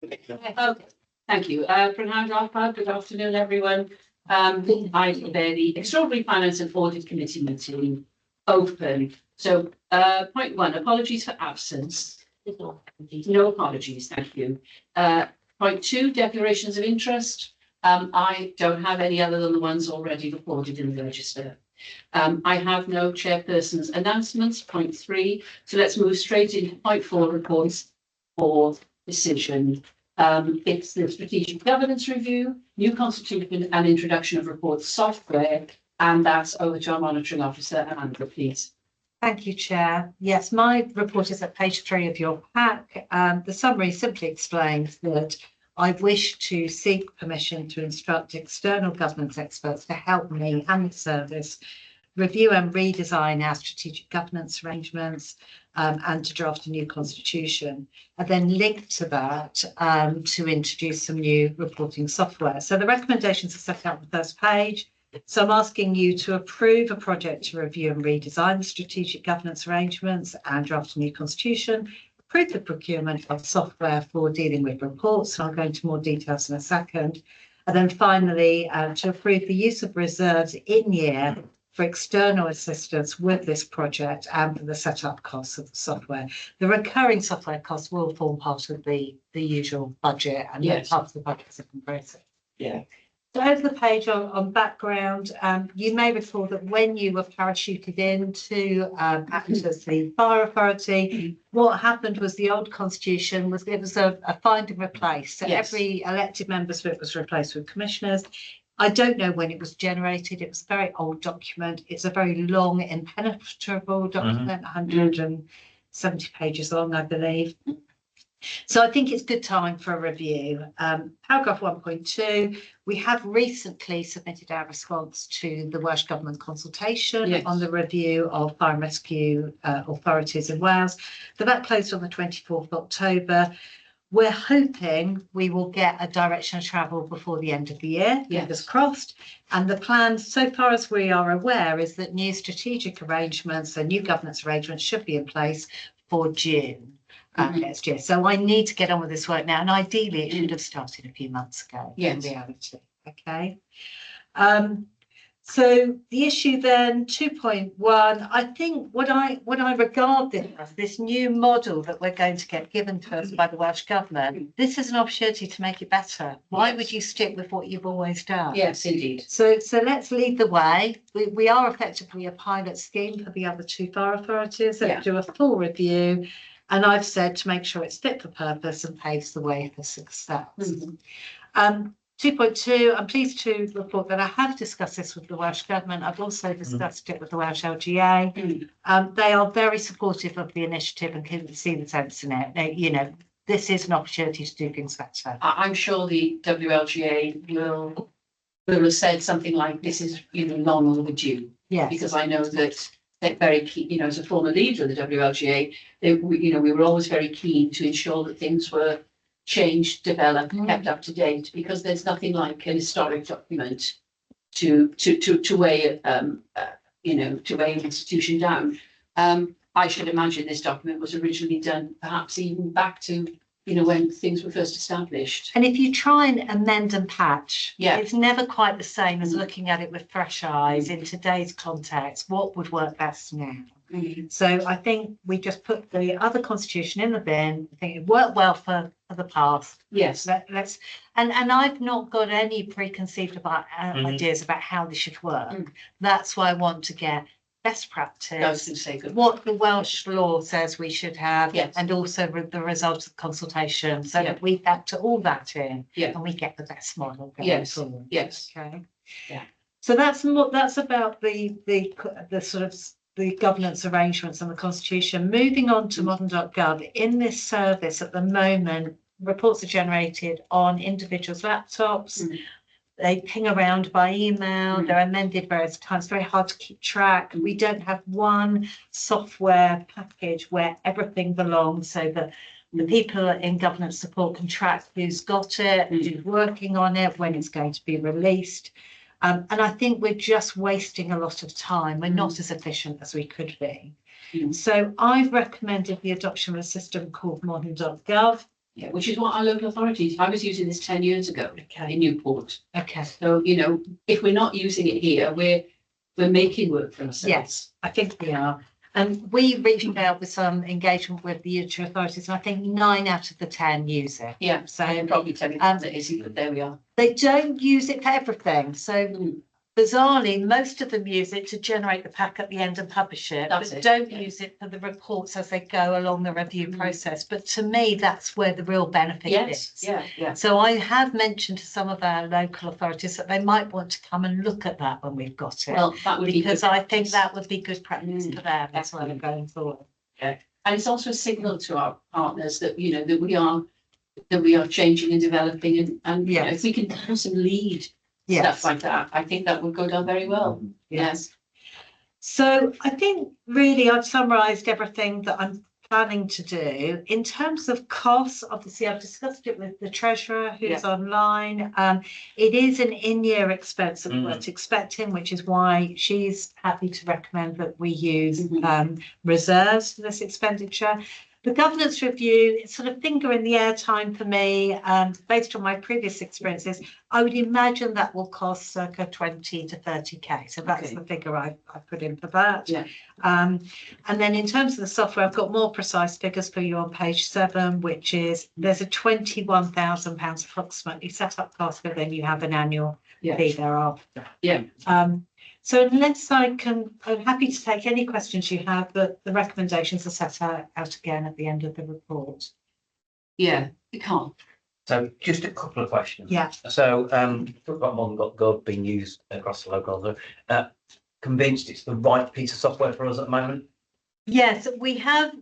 Okay, thank you. Good afternoon, everyone. I declare the Extraordinary Finance and Audit Committee meeting open. So, point one, apologies for absence. No apologies, thank you. Point two, declarations of interest. I don't have any other than the ones already recorded in the register. I have no chairperson's announcements, point three. So let's move straight into point four, reports for decision. It's the strategic governance review, new constitution and introduction of reports software. And that's over to our monitoring officer, Amanda, please. Thank you, Chair. Yes, my report is at page 3 of your pack. The summary simply explains that I wish to seek permission to instruct external governance experts to help me and the service review and redesign our strategic governance arrangements and to draft a new constitution. And then linked to that to introduce some new reporting software. So the recommendations are set out on the first page. So I'm asking you to approve a project to review and redesign the strategic governance arrangements and draft a new constitution, approve the procurement of software for dealing with reports, and I'll go into more details in a second. And then finally, to approve the use of reserves in year for external assistance with this project and for the setup costs of the software. The recurring software costs will form part of the usual budget and yes, part of the budget process. Yeah. So over the page on background, you may recall that when you were parachuted in to act as the fire authority, what happened was the old constitution was a find and replace. So yes, every elected member's bit was replaced with commissioners. I don't know when it was generated. It was a very old document. It's a very long, impenetrable document, 170 pages long, I believe. So I think it's good time for a review. Paragraph 1.2, we have recently submitted our response to the Welsh Government consultation on the review of fire and rescue authorities in Wales. So that closed on the 24th of October. We're hoping we will get a direction of travel before the end of the year, fingers crossed. And the plan, so far as we are aware, is that new strategic arrangements and new governance arrangements should be in place for June. Next year. So I need to get on with this work now, and ideally it should have started a few months ago in reality. Okay. So the issue then 2.1, I think what I regard this new model that we're going to get given to us by the Welsh Government, this is an opportunity to make it better. Why would you stick with what you've always done? Yes, indeed. So let's lead the way. We are effectively a pilot scheme for the other two fire authorities that do a full review. And I've said to make sure it's fit for purpose and paves the way for success. 2.2, I'm pleased to report that I have discussed this with the Welsh Government. I've also discussed it with the Welsh LGA. They are very supportive of the initiative and can see the sense in it. This is an opportunity to do things better. I'm sure the WLGA will have said something like this is long overdue. Yes. Because I know that they're very keen, as a former leader of the WLGA, we were always very keen to ensure that things were changed, developed, kept up to date, because there's nothing like an historic document to weigh an institution down. I should imagine this document was originally done perhaps even back to when things were first established. And if you try and amend and patch, it's never quite the same as looking at it with fresh eyes in today's context. What would work best now? So I think we just put the other constitution in the bin. I think it worked well for the past. Yes. And I've not got any preconceived ideas about how this should work. That's why I want to get best practice, what the Welsh law says we should have, and also the results of consultation, so that we factor all that in and we get the best model going forward. Yes. Okay. Yeah. So that's about the sort of the governance arrangements and the constitution. Moving on to modern.gov, in this service at the moment, reports are generated on individuals' laptops. They ping around by email, they're amended various times, very hard to keep track. We don't have one software package where everything belongs, so that the people in governance support can track who's got it, who's working on it, when it's going to be released. And I think we're just wasting a lot of time. We're not as efficient as we could be. So I've recommended the adoption of a system called modern.gov. Yeah, which is what our local authorities, I was using this 10 years ago Okay. in Newport. Okay. So, you know, if we're not using it here, we're making work for ourselves. Yes, I think we are. And we reached out with some engagement with the unitary authorities, and I think 9 out of the 10 use it. Yeah, so So probably tell me that is, but there we are. they don't use it for everything. So Mm. bizarrely, most of them use it to generate the pack at the end and publish it, That's but it, don't yeah. use it for the reports as they go along the review process. But to me, that's where the real benefit Yes, is. yeah. So I have mentioned to some of our local authorities that they might want to come and look at that when we've got it. Well, that would be because good I think practice. that would be good practice for them as well Definitely. going forward. And it's also a signal to our partners that, you know, that we are changing and developing, and you know, if we can have some lead stuff like that, I think that would go down very well. Yes. So I think really I've summarised everything that I'm planning to do. In terms of costs, obviously I've discussed it with the treasurer who's online. It is an in-year expense that we're expecting, which is why she's happy to recommend that we use reserves for this expenditure. The governance review, it's sort of finger in the air time for me. Based on my previous experiences, I would imagine that will cost circa 20 to 30k. So that's the figure I put in for that. Yeah. And then in terms of the software, I've got more precise figures for you on page 7, which is there's a £21,000 approximately setup cost, but then you have an annual fee thereafter. Yeah. So unless I'm happy to take any questions you have, but the recommendations are set out again at the end of the report. Yeah, you can't. So just a couple of questions. Yeah. So talk about modern.gov being used across the local authority. Convinced it's the right piece of software for us at the moment? Yes, we have.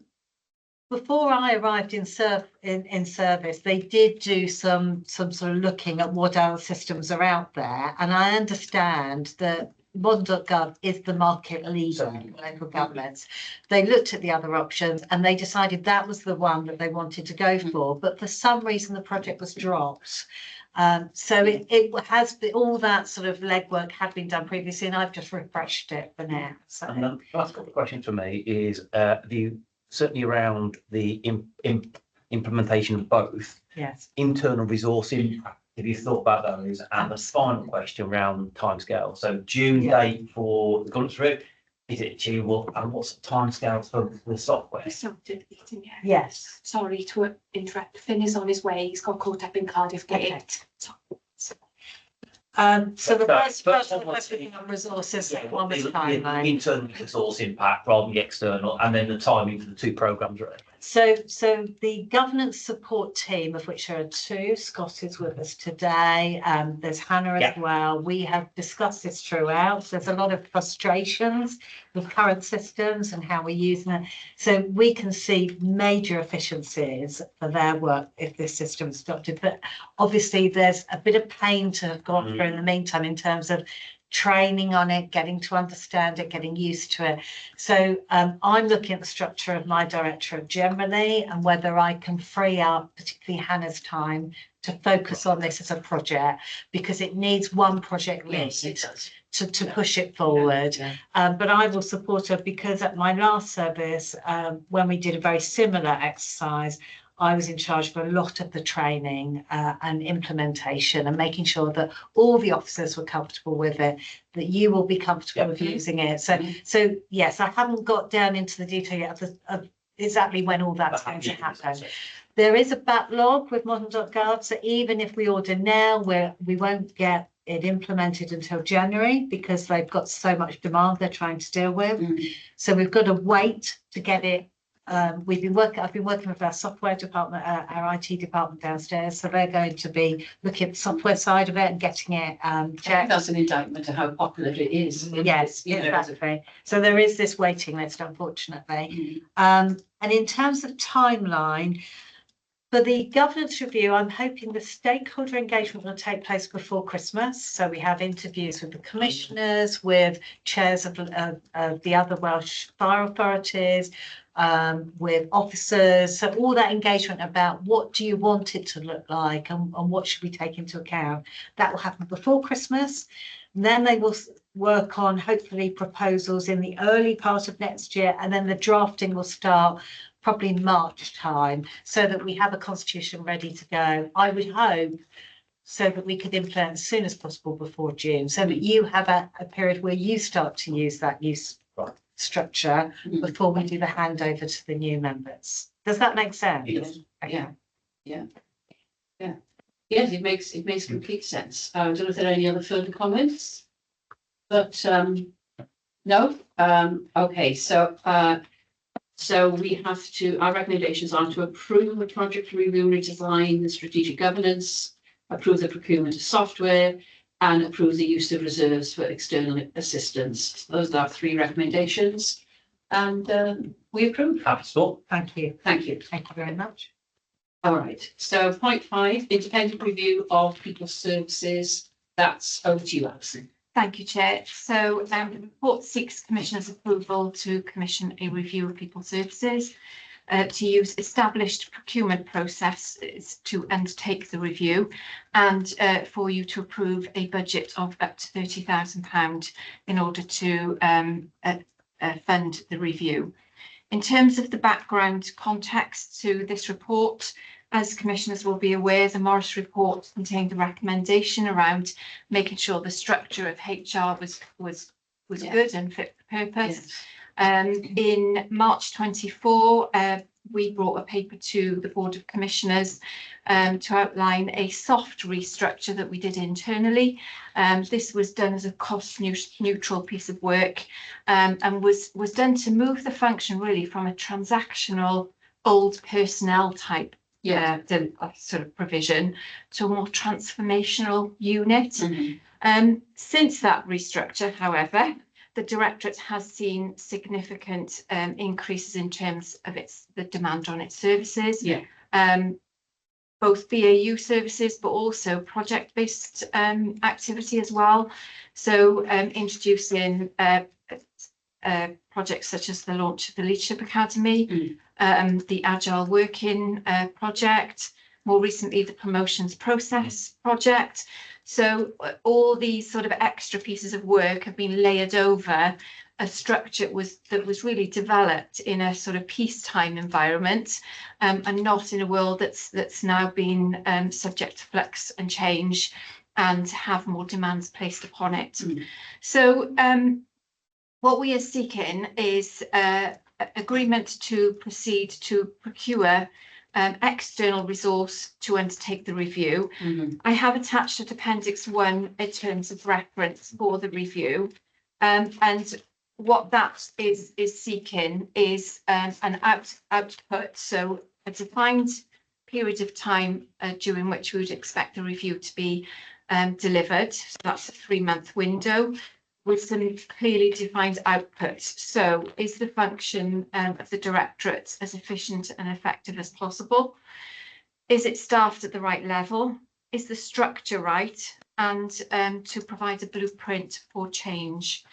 Before I arrived in service, they did do some sort of looking at what other systems are out there, and I understand that modern.gov is the market leader in local governments. They looked at the other options and they decided that was the one that they wanted to go for, but for some reason the project was dropped. So it has been, all that sort of legwork had been done previously, and I've just refreshed it for now. So. And the last couple of questions for me is certainly around the implementation of both. Yes. Internal resource impact. Have you thought about those? And the final question around timescale. So June date for the governance route, is it achievable? And what's the timescale for the software? We started the meeting, yeah. Yes. Sorry to interrupt. Finn is on his way. He's got caught up in Cardiff Gate. Okay. So the first one was on resources, second one was The timeline. internal resource impact rather than the external, and then the timing for the 2 programmes, right? So the governance support team, of which there are 2, Scott is with us today. There's Hannah as well. We have discussed this throughout. There's a lot of frustrations with current systems and how we're using it. So we can see major efficiencies for their work if this system is adopted. But obviously there's a bit of pain to have gone through in the meantime in terms of training on it, getting to understand it, getting used to it. So I'm looking at the structure of my directorate generally and whether I can free up particularly Hannah's time to focus on this as a project, because it needs one project lead to push it forward. But I will support her, because at my last service, when we did a very similar exercise, I was in charge of a lot of the training and implementation and making sure that all the officers were comfortable with it, that you will be comfortable with using it. So yes, I haven't got down into the detail yet of exactly when all that's going to happen. There is a backlog with modern.gov, so even if we order now, we won't get it implemented until January, because they've got so much demand they're trying to deal with. So we've got to wait to get it. I've been working with our software department, our IT department downstairs, so they're going to be looking at the software side of it and getting it checked. That's an indictment of how popular it is. Yes, exactly. So there is this waiting list, unfortunately. And in terms of timeline, for the governance review, I'm hoping the stakeholder engagement will take place before Christmas. So we have interviews with the commissioners, with chairs of the other Welsh fire authorities, with officers. So all that engagement about what do you want it to look like and what should we take into account. That will happen before Christmas. And then they will work on hopefully proposals in the early part of next year, and then the drafting will start probably March time, so that we have a constitution ready to go. I would hope so that we could implement as soon as possible before June, so that you have a period where you start to use that new structure before we do the handover to the new members. Does that make sense? Yes. Okay. Yes, it makes complete sense. I don't know if there are any other further comments, but no. Okay, so we have to. Our recommendations are to approve the project review, redesign the strategic governance, approve the procurement of software, and approve the use of reserves for external assistance. Those are our three recommendations, and we approve. Happy to support. Thank you. Thank you. Thank you very much. All right, so point 5, independent review of people's services. That's over to you, Alison. Thank you, Chair. So the report seeks Commissioner's approval to commission a review of people services to use established procurement processes to undertake the review, and for you to approve a budget of up to £30,000 in order to fund the review. In terms of the background context to this report, as commissioners will be aware, the Morris report contained a recommendation around making sure the structure of HR was good and fit for purpose. Yes. In March 24, we brought a paper to the Board of Commissioners to outline a soft restructure that we did internally. This was done as a cost neutral piece of work, and was done to move the function really from a transactional old personnel type sort of provision to a more transformational unit. Since that restructure, however, the Directorate has seen significant increases in terms of the demand on its services. Both BAU services, but also project-based activity as well. So introducing projects such as the launch of the Leadership Academy, the Agile Working project, more recently the Promotions Process project. So all these sort of extra pieces of work have been layered over a structure that was really developed in a sort of peacetime environment, and not in a world that's now been subject to flux and change and have more demands placed upon it. So what we are seeking is agreement to proceed to procure external resource to undertake the review. I have attached at Appendix 1 in terms of reference for the review, and what that is seeking is an output, so a defined period of time during which we would expect the review to be delivered. So that's a 3-month window with some clearly defined outputs. So is the function of the Directorate as efficient and effective as possible? Is it staffed at the right level? Is the structure right? And to provide a blueprint for change.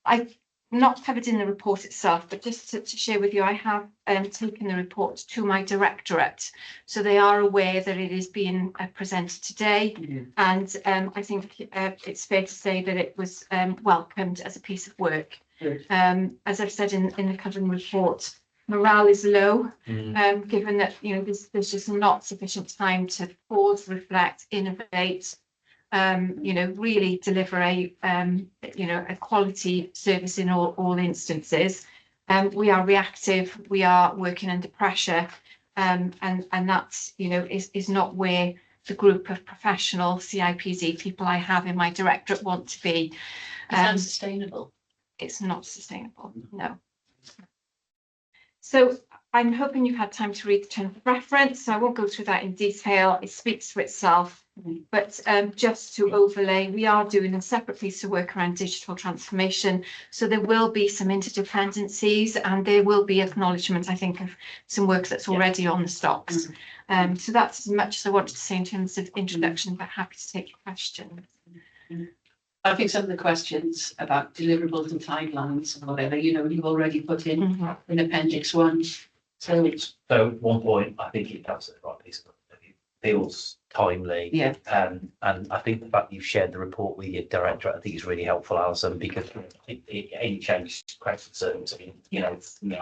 I've not covered in the report itself, but just to share with you, I have taken the report to my Directorate, so they are aware that it is being presented today, and I think it's fair to say that it was welcomed as a piece of work. As I've said in the covering report, morale is low, given that there's just not sufficient time to pause, reflect, innovate, really deliver a quality service in all instances. We are reactive, we are working under pressure, and that's is not where the group of professional CIPD people I have in my Directorate want to be. It's unsustainable. It's not sustainable, no. So I'm hoping you've had time to read the terms of reference, so I won't go through that in detail. It speaks for itself. But just to overlay, we are doing a separate piece of work around digital transformation. So there will be some interdependencies, and there will be acknowledgement, I think, of some work that's already on the stocks. So that's as much as I wanted to say in terms of introduction, but happy to take your questions. I think some of the questions about deliverables and timelines and whatever, you've already put in Appendix 1. So 1 point, I think it does the right piece of it. It feels timely. And I think the fact you've shared the report with your Directorate, I think is really helpful, Alison, because any change creates uncertainty. I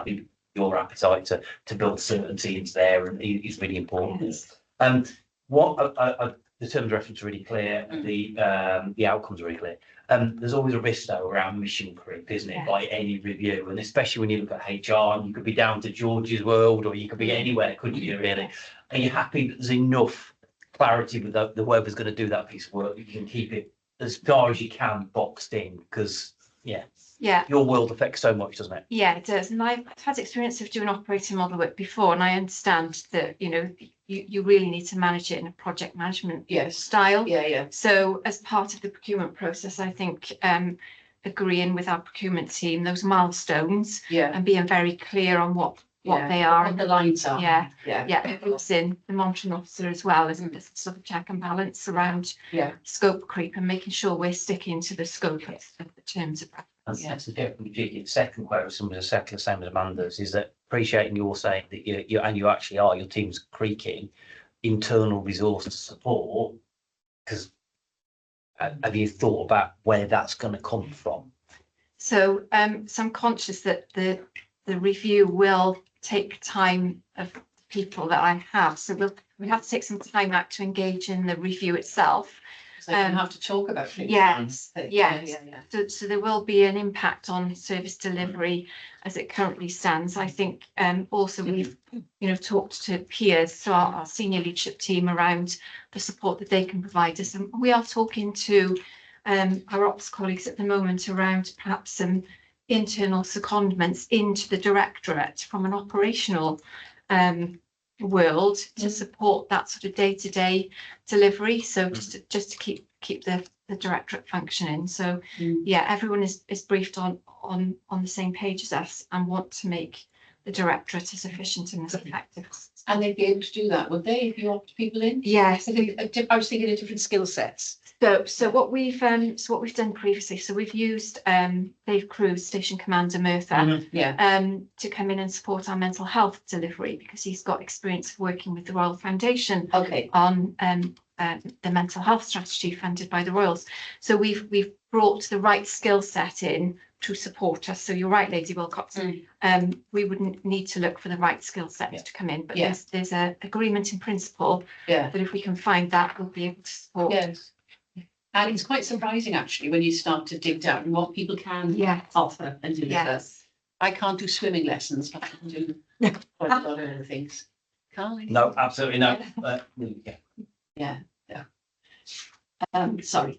think your appetite to build certainty into there and is really important. Yes. The terms of reference are really clear, the outcomes are really clear. There's always a risk though around mission creep, isn't it, Yeah. by any review, and especially when you look at HR, you could be down to George's World, or you could be anywhere, couldn't you? Really, are you happy that there's enough clarity with the whoever's going to do that piece of work? You can keep it as far as you can boxed in, because your world affects so much, doesn't it? Yeah, it does. And I've had experience of doing operating model work before, and I understand that, you really need to manage it in a project management style. Yeah. So as part of the procurement process, I think agreeing with our procurement team those milestones Yeah. and being very clear on what they are. What the lines are. Yeah. Yeah. It puts in the monitoring officer as well as a sort of check and balance around scope creep and making sure we're sticking to the scope of the terms of reference. That's the difference. The second question was exactly the same as Amanda's, is that appreciating you're saying that you actually are, your team's creaking internal resource support, because have you thought about where that's going to come from? So I'm conscious that the review will take time of the people that I have. So we have to take some time out to engage in the review itself. So you have to talk about things. Yes. Yeah. So there will be an impact on service delivery as it currently stands. I think also we've talked to peers, so our senior leadership team, around the support that they can provide us, and we are talking to our ops colleagues at the moment around perhaps some internal secondments into the directorate from an operational world to support that sort of day-to-day delivery. So just to keep the directorate functioning. So everyone is briefed on the same page as us and want to make the directorate as efficient and as effective. And they'd be able to do that, would they, if you opt people in? Yes. I was thinking of different skill sets. So what we've done previously, so we've used Dave Cruz, Station Commander Merthyr, to come in and support our mental health delivery, because he's got experience of working with the Royal Foundation on the mental health strategy funded by the Royals. So we've brought the right skill set in to support us. So you're right, Lady Wilcox. We wouldn't need to look for the right skill set to come in, but there's an agreement in principle that if we can find that, we'll be able to support. Yes. And it's quite surprising, actually, when you start to dig down what people can offer and deliver. Yes. I can't do swimming lessons, but I can do quite a lot of other things. Can't I? No, absolutely no. Yeah. Sorry.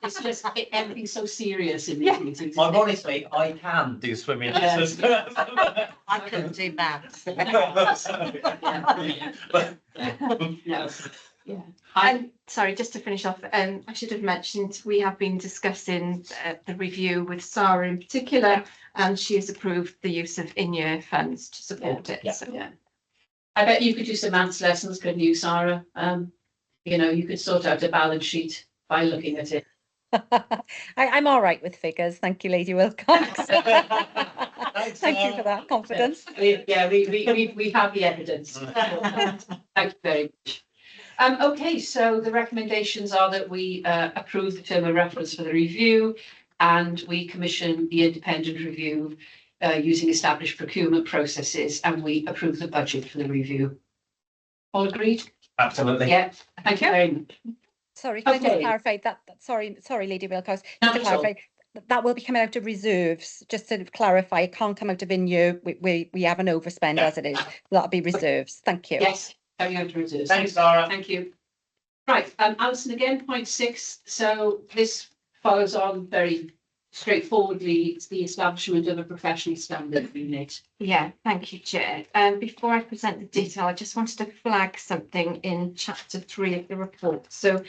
It's just everything's so serious in these meetings. Ironically, I can do swimming lessons. I couldn't do maths. And sorry, just to finish off, I should have mentioned we have been discussing the review with Sarah in particular, and she has approved the use of in-year funds to support it. Yeah. So. I bet you could do some maths lessons, couldn't you, Sarah? You could sort out a balance sheet by looking at it. I'm all right with figures. Thank you, Lady Wilcox. Thank you for that confidence. We have the evidence. Thank you very much. Okay, so the recommendations are that we approve the term of reference for the review, and we commission the independent review using established procurement processes, and we approve the budget for the review. All agreed? Absolutely. Yeah. Thank you very much. Sorry, can I just Okay. clarify that? Sorry, Lady Wilcox. Not Just to at all. clarify, that will be coming out of reserves. Just to clarify, it can't come out of in-year. We have an overspend as it is. That'll be reserves. Thank you. Yes, carrying out reserves. Thanks, Sarah. Thank you. Right, Alison, again, point 6. So this follows on very straightforwardly. It's the establishment of a professional standard unit. Yeah, thank you, Chair. Before I present the detail, I just wanted to flag something in chapter 3 of the report. So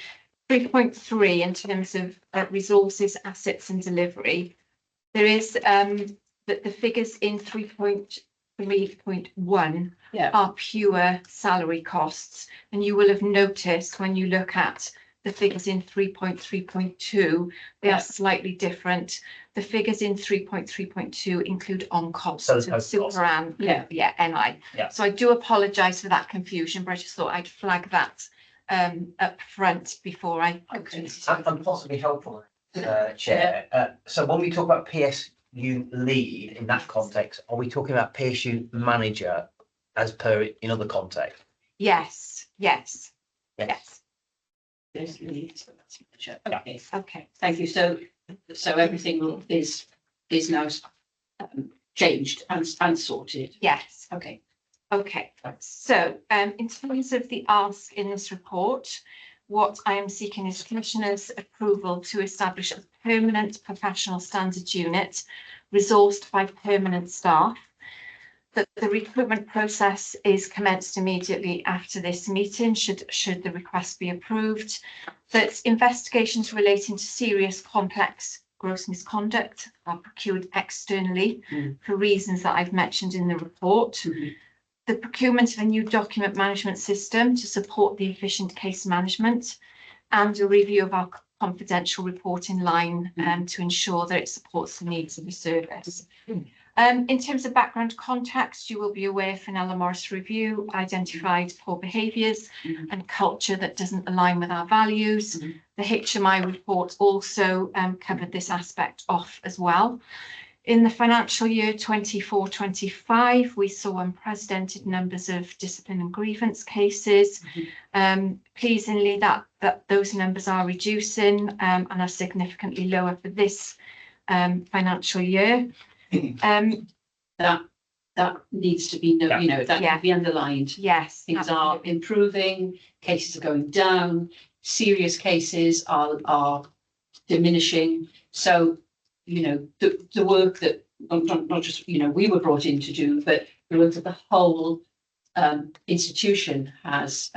3.3, in terms of resources, assets and delivery, there is the figures in 3.3.1 are pure salary costs. And you will have noticed when you look at the figures in 3.3.2, they are slightly different. The figures in 3.3.2 include on costs, So so super and NI. Yeah. So I do apologise for that confusion, but I just thought I'd flag that up front before I. And possibly helpful, Chair. So when we talk about you lead in that context, are we talking about PSU manager as per in other contexts? Yes, yes, yes. There's lead, so that's measure. Okay, Okay. thank you. So everything is now changed and sorted. Yes. Okay. Okay. So in terms of the ask in this report, what I am seeking is Commissioner's approval to establish a permanent professional standards unit resourced by permanent staff. That the recruitment process is commenced immediately after this meeting, should the request be approved. That investigations relating to serious, complex, gross misconduct are procured externally for reasons that I've mentioned in the report. The procurement of a new document management system to support the efficient case management, and a review of our confidential reporting line to ensure that it supports the needs of the service. In terms of background context, you will be aware Fenella Morris Review identified poor behaviours and culture that doesn't align with our values. The HMI report also covered this aspect off as well. In the financial year 24-25, we saw unprecedented numbers of discipline and grievance cases. Pleasingly, that those numbers are reducing and are significantly lower for this financial year. That needs to be, that can be underlined. Yes, Things are improving, cases are going down, serious cases are diminishing. So, the work that not just, we were brought in to do, but the work that the whole institution has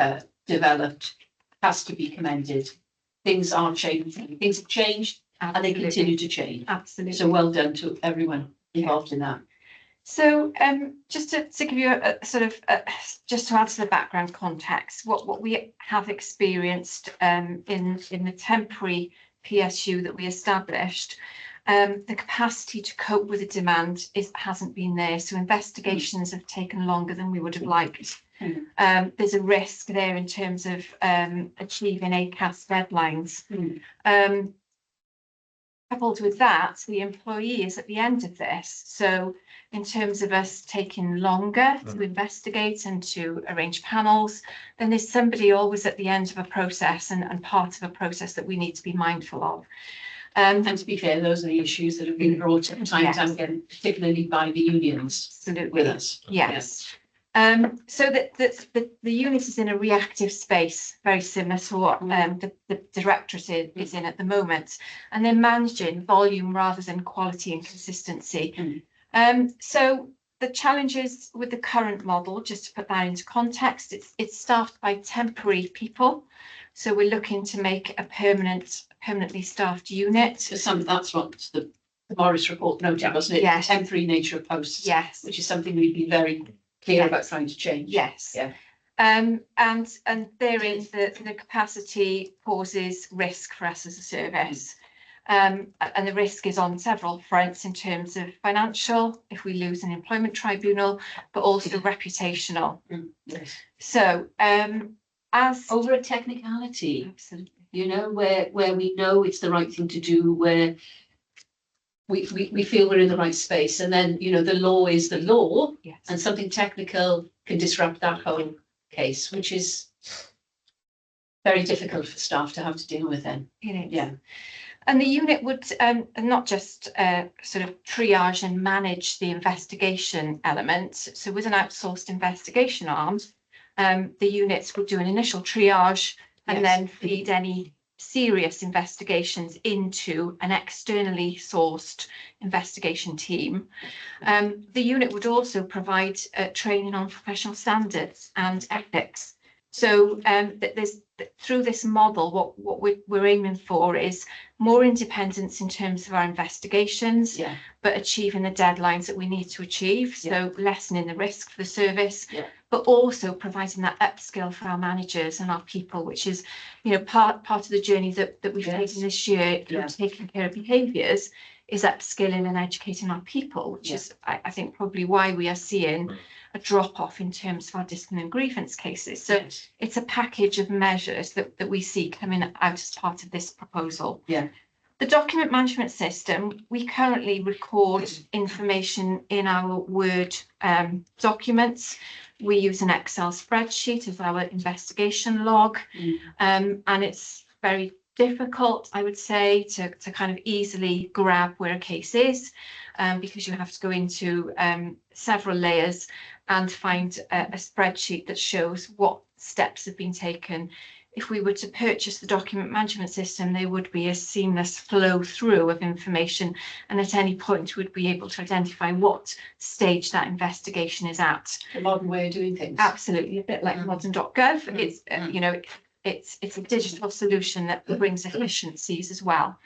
developed has to be commended. Things are changing. Things have changed and they continue to change. Absolutely. So well done to everyone involved in that. So just to give you a sort of just to add to the background context, what we have experienced in the temporary PSU that we established, the capacity to cope with the demand hasn't been there. So investigations have taken longer than we would have liked. There's a risk there in terms of achieving ACAS deadlines. Coupled with that, the employee is at the end of this. So in terms of us taking longer to investigate and to arrange panels, then there's somebody always at the end of a process and part of a process that we need to be mindful of. And to be fair, those are the issues that have been brought up time and time again, particularly by the unions. Absolutely. With us. Yes. So that the unit is in a reactive space, very similar to what the directorate is in at the moment, and they're managing volume rather than quality and consistency. So the challenges with the current model, just to put that into context, it's staffed by temporary people. So we're looking to make a permanently staffed unit. That's what the Morris report noted, wasn't it? Yes. The temporary nature of posts. Yes. Which is something we'd be very clear about trying to change. Yes. Yeah. And therein the capacity poses risk for us as a service. And the risk is on several fronts in terms of financial, if we lose an employment tribunal, but also reputational. Yes. So as over a technicality, absolutely, where we know it's the right thing to do, where we feel we're in the right space, and then the law is the law, yes, and something technical can disrupt that whole case, which is very difficult for staff to have to deal with then. it is. Yeah. And the unit would not just sort of triage and manage the investigation element. So with an outsourced investigation arm, the units would do an initial triage and then feed any serious investigations into an externally sourced investigation team. The unit would also provide training on professional standards and ethics. So through this model, what we're aiming for is more independence in terms of our investigations, but achieving the deadlines that we need to achieve. So lessening the risk for the service, but also providing that upskill for our managers and our people, which is, part of the journey that we've taken this year through taking care of behaviours, is upskilling and educating our people, which is, I think, probably why we are seeing a drop off in terms of our discipline and grievance cases. So it's a package of measures that we see coming out as part of this proposal. The document management system, we currently record information in our Word documents. We use an Excel spreadsheet as our investigation log, and it's very difficult, I would say, to kind of easily grab where a case is, because you have to go into several layers and find a spreadsheet that shows what steps have been taken. If we were to purchase the document management system, there would be a seamless flow through of information, and at any point would be able to identify what stage that investigation is at. The modern way of doing things. Absolutely, a bit like modern.gov. It's you know, it's a digital solution that brings efficiencies as well.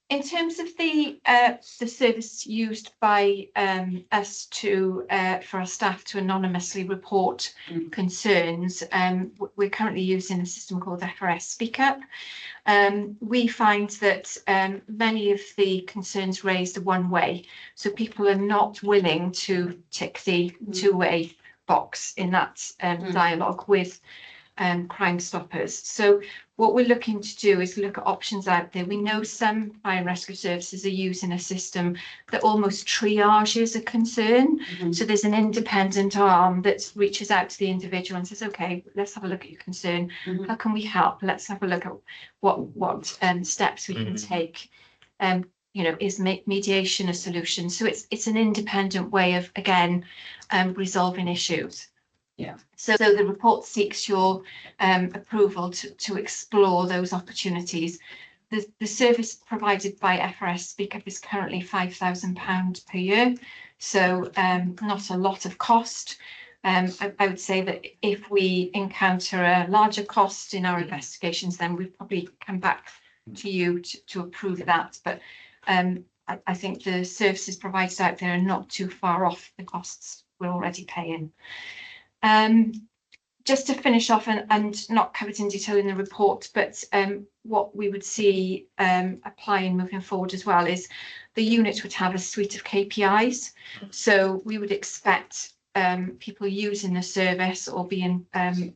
In terms of the service used by us for our staff to anonymously report concerns, we're currently using a system called FRS Speak Up. We find that many of the concerns raised are one way, so people are not willing to tick the two-way box in that dialogue with Crime Stoppers. So what we're looking to do is look at options out there. We know some fire and rescue services are using a system that almost triages a concern. So there's an independent arm that reaches out to the individual and says, okay, let's have a look at your concern. How can we help? Let's have a look at what steps we can take. You know, is mediation a solution? So it's an independent way of, again, resolving issues. Yeah. So the report seeks your approval to explore those opportunities. The service provided by FRS Speak Up is currently £5,000 per year, so not a lot of cost. I would say that if we encounter a larger cost in our investigations, then we'd probably come back to you to approve that. But I think the services provided out there are not too far off the costs we're already paying. Just to finish off and not covered in detail in the report, but what we would see applying moving forward as well is the unit would have a suite of KPIs. So we would expect people using the service or being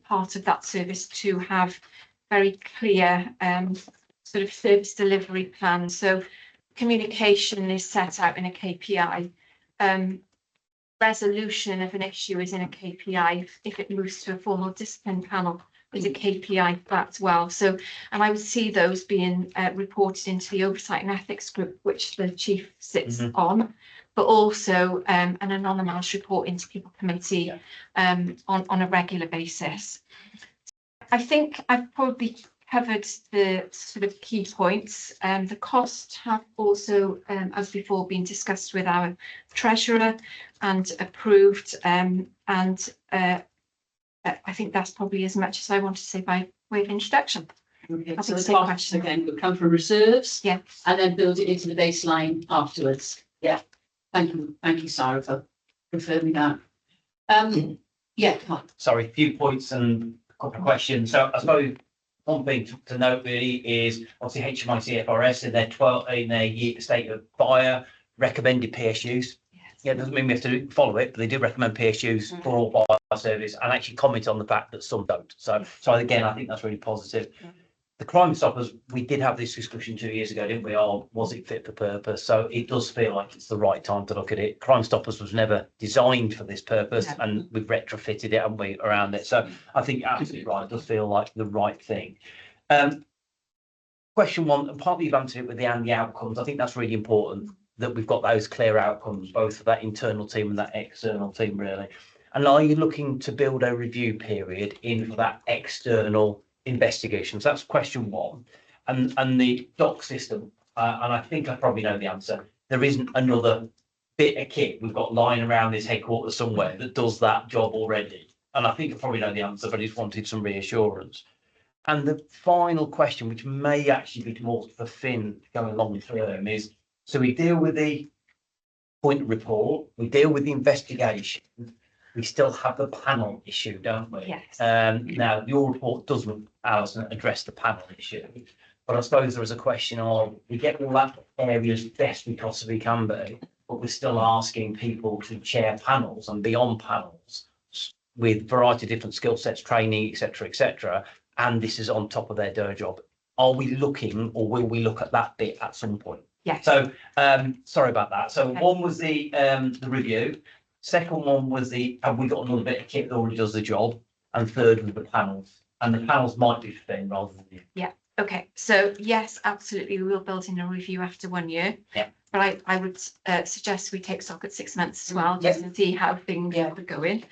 part of that service to have very clear sort of service delivery plan. So communication is set out in a KPI. Resolution of an issue is in a KPI. If it moves to a formal discipline panel, there's a KPI for that as well. So, and I would see those being reported into the oversight and ethics group, which the chief sits on, but also an anonymised report into people committee on a regular basis. I think I've probably covered the sort of key points. The costs have also, as before, been discussed with our treasurer and approved. I think that's probably as much as I want to say by way of introduction. Okay, I so think the same costs question. again would come from reserves, Yeah. and then build it into the baseline afterwards. Yeah. Thank you, Sarah, for confirming that. Yeah, come on. Sorry, a few points and a couple of questions. So I suppose one thing to note really is obviously HMIC FRS in their year state of fire recommended PSUs. Yeah, it doesn't mean we have to follow it, but they do recommend PSUs for all fire service and actually comment on the fact that some don't. So again, I think that's really positive. The Crime Stoppers, we did have this discussion 2 years ago, didn't we? Or was it fit for purpose? So it does feel like it's the right time to look at it. Crime Stoppers was never designed for this purpose, and we've retrofitted it, haven't we, around it? So I think you're absolutely right. It does feel like the right thing. Question one, and partly you've answered it with the outcomes. I think that's really important that we've got those clear outcomes, both for that internal team and that external team, really. And are you looking to build a review period in for that external investigation? So that's question one. And the doc system, and I think I probably know the answer. There isn't another bit of kit we've got lying around this headquarters somewhere that does that job already. And I think I probably know the answer, but I just wanted some reassurance. And the final question, which may actually be more for Finn going long term, is so we deal with the point report, we deal with the investigation, we still have the panel issue, don't we? Yes. Now, your report doesn't, Alison, address the panel issue, but I suppose there is a question of we get all that areas best we possibly can be, but we're still asking people to chair panels and be on panels with a variety of different skill sets, training, etc., and this is on top of their day job. are we looking, or will we look at that bit at some point? Yes. So, sorry about that. So Okay. one was the review. Second one was have we got another bit of kit that already does the job? And third was the panels. And the panels might be thin rather than you. Okay, so yes, absolutely, we will build in a review after 1 year. Yeah. But I would suggest we take stock at 6 months as well, just to see how things are going.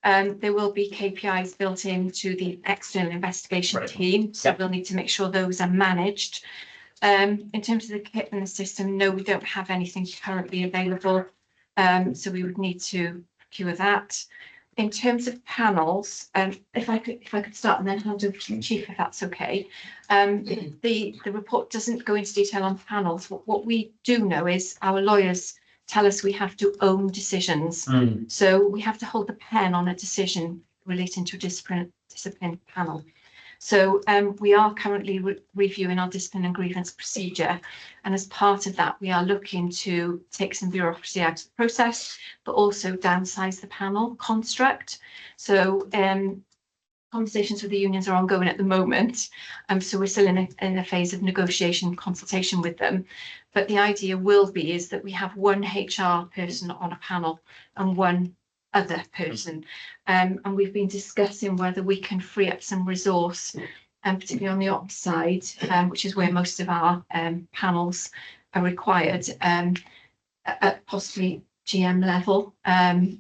There will be KPIs built into the external investigation Right. team, so Yeah. we'll need to make sure those are managed. In terms of the kit and the system, no, we don't have anything currently available. So we would need to procure that. In terms of panels, if I could start and then hand over to the chief, if that's okay. The report doesn't go into detail on panels. What we do know is our lawyers tell us we have to own decisions. So we have to hold the pen on a decision relating to a discipline panel. So we are currently reviewing our discipline and grievance procedure. And as part of that, we are looking to take some bureaucracy out of the process, but also downsize the panel construct. So conversations with the unions are ongoing at the moment. So we're still in a phase of negotiation, consultation with them. But the idea is that we have one HR person on a panel and one other person. And we've been discussing whether we can free up some resource, particularly on the ops side, which is where most of our panels are required, at possibly GM level.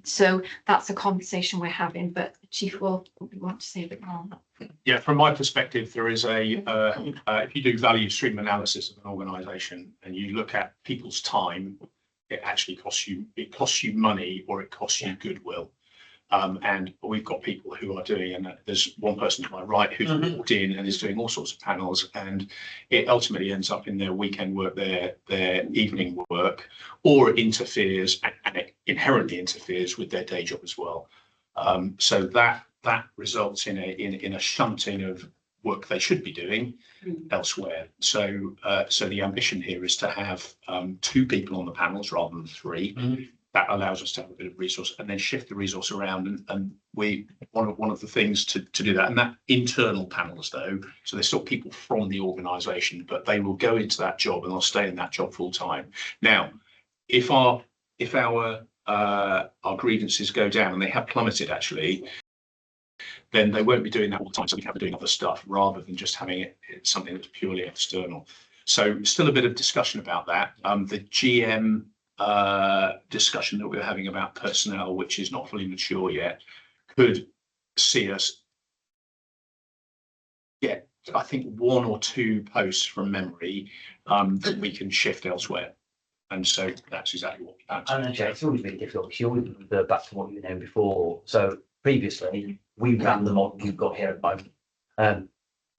So that's a conversation we're having, but the chief will want to say a bit more on that. Yeah, from my perspective, there is if you do value stream analysis of an organisation and you look at people's time, it actually costs you money, or it costs you goodwill. And we've got people who are doing, and there's one person to my right who's walked in and is doing all sorts of panels, and it ultimately ends up in their weekend work, their evening work, or it interferes, and it inherently interferes with their day job as well. So that results in a shunting of work they should be doing elsewhere. So the ambition here is to have 2 people on the panels rather than 3. That allows us to have a bit of resource, and then shift the resource around. And we one of the things to do that, and that internal panels though, so they're still people from the organisation, but they will go into that job and they'll stay in that job full time. Now, if our grievances go down, and they have plummeted actually, then they won't be doing that all the time. So we have to be doing other stuff rather than just having it something that's purely external. So still a bit of discussion about that. The GM discussion that we're having about personnel, which is not fully mature yet, could see us get, I think, 1 or 2 posts from memory that we can shift elsewhere. And so that's exactly what we've done. And actually, it's always been difficult because you always refer back to what you were doing before. So previously, we ran the model you've got here at the moment.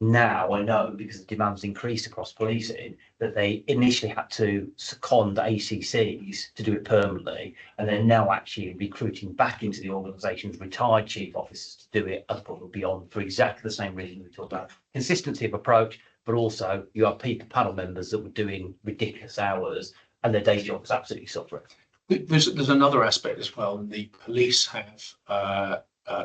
Now I know, because the demand's increased across policing, that they initially had to second ACCs to do it permanently, and they're now actually recruiting back into the organisation's retired chief officers to do it above and beyond, for exactly the same reason we talked about. Consistency of approach, but also you have panel members that were doing ridiculous hours and their day jobs absolutely suffering. There's another aspect as well. The police have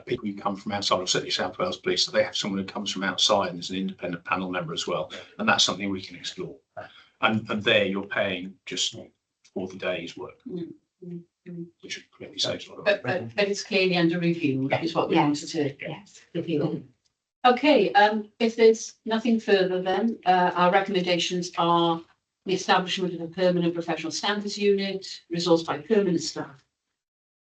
people who come from outside, or certainly South Wales Police, so they have someone who comes from outside and is an independent panel member as well, and that's something we can explore. And there you're paying just for the day's work, which clearly saves a lot of money. But it's clearly under review, is what we wanted to Yes. reveal. Okay, if there's nothing further, then our recommendations are the establishment of a permanent professional standards unit, resourced by permanent staff.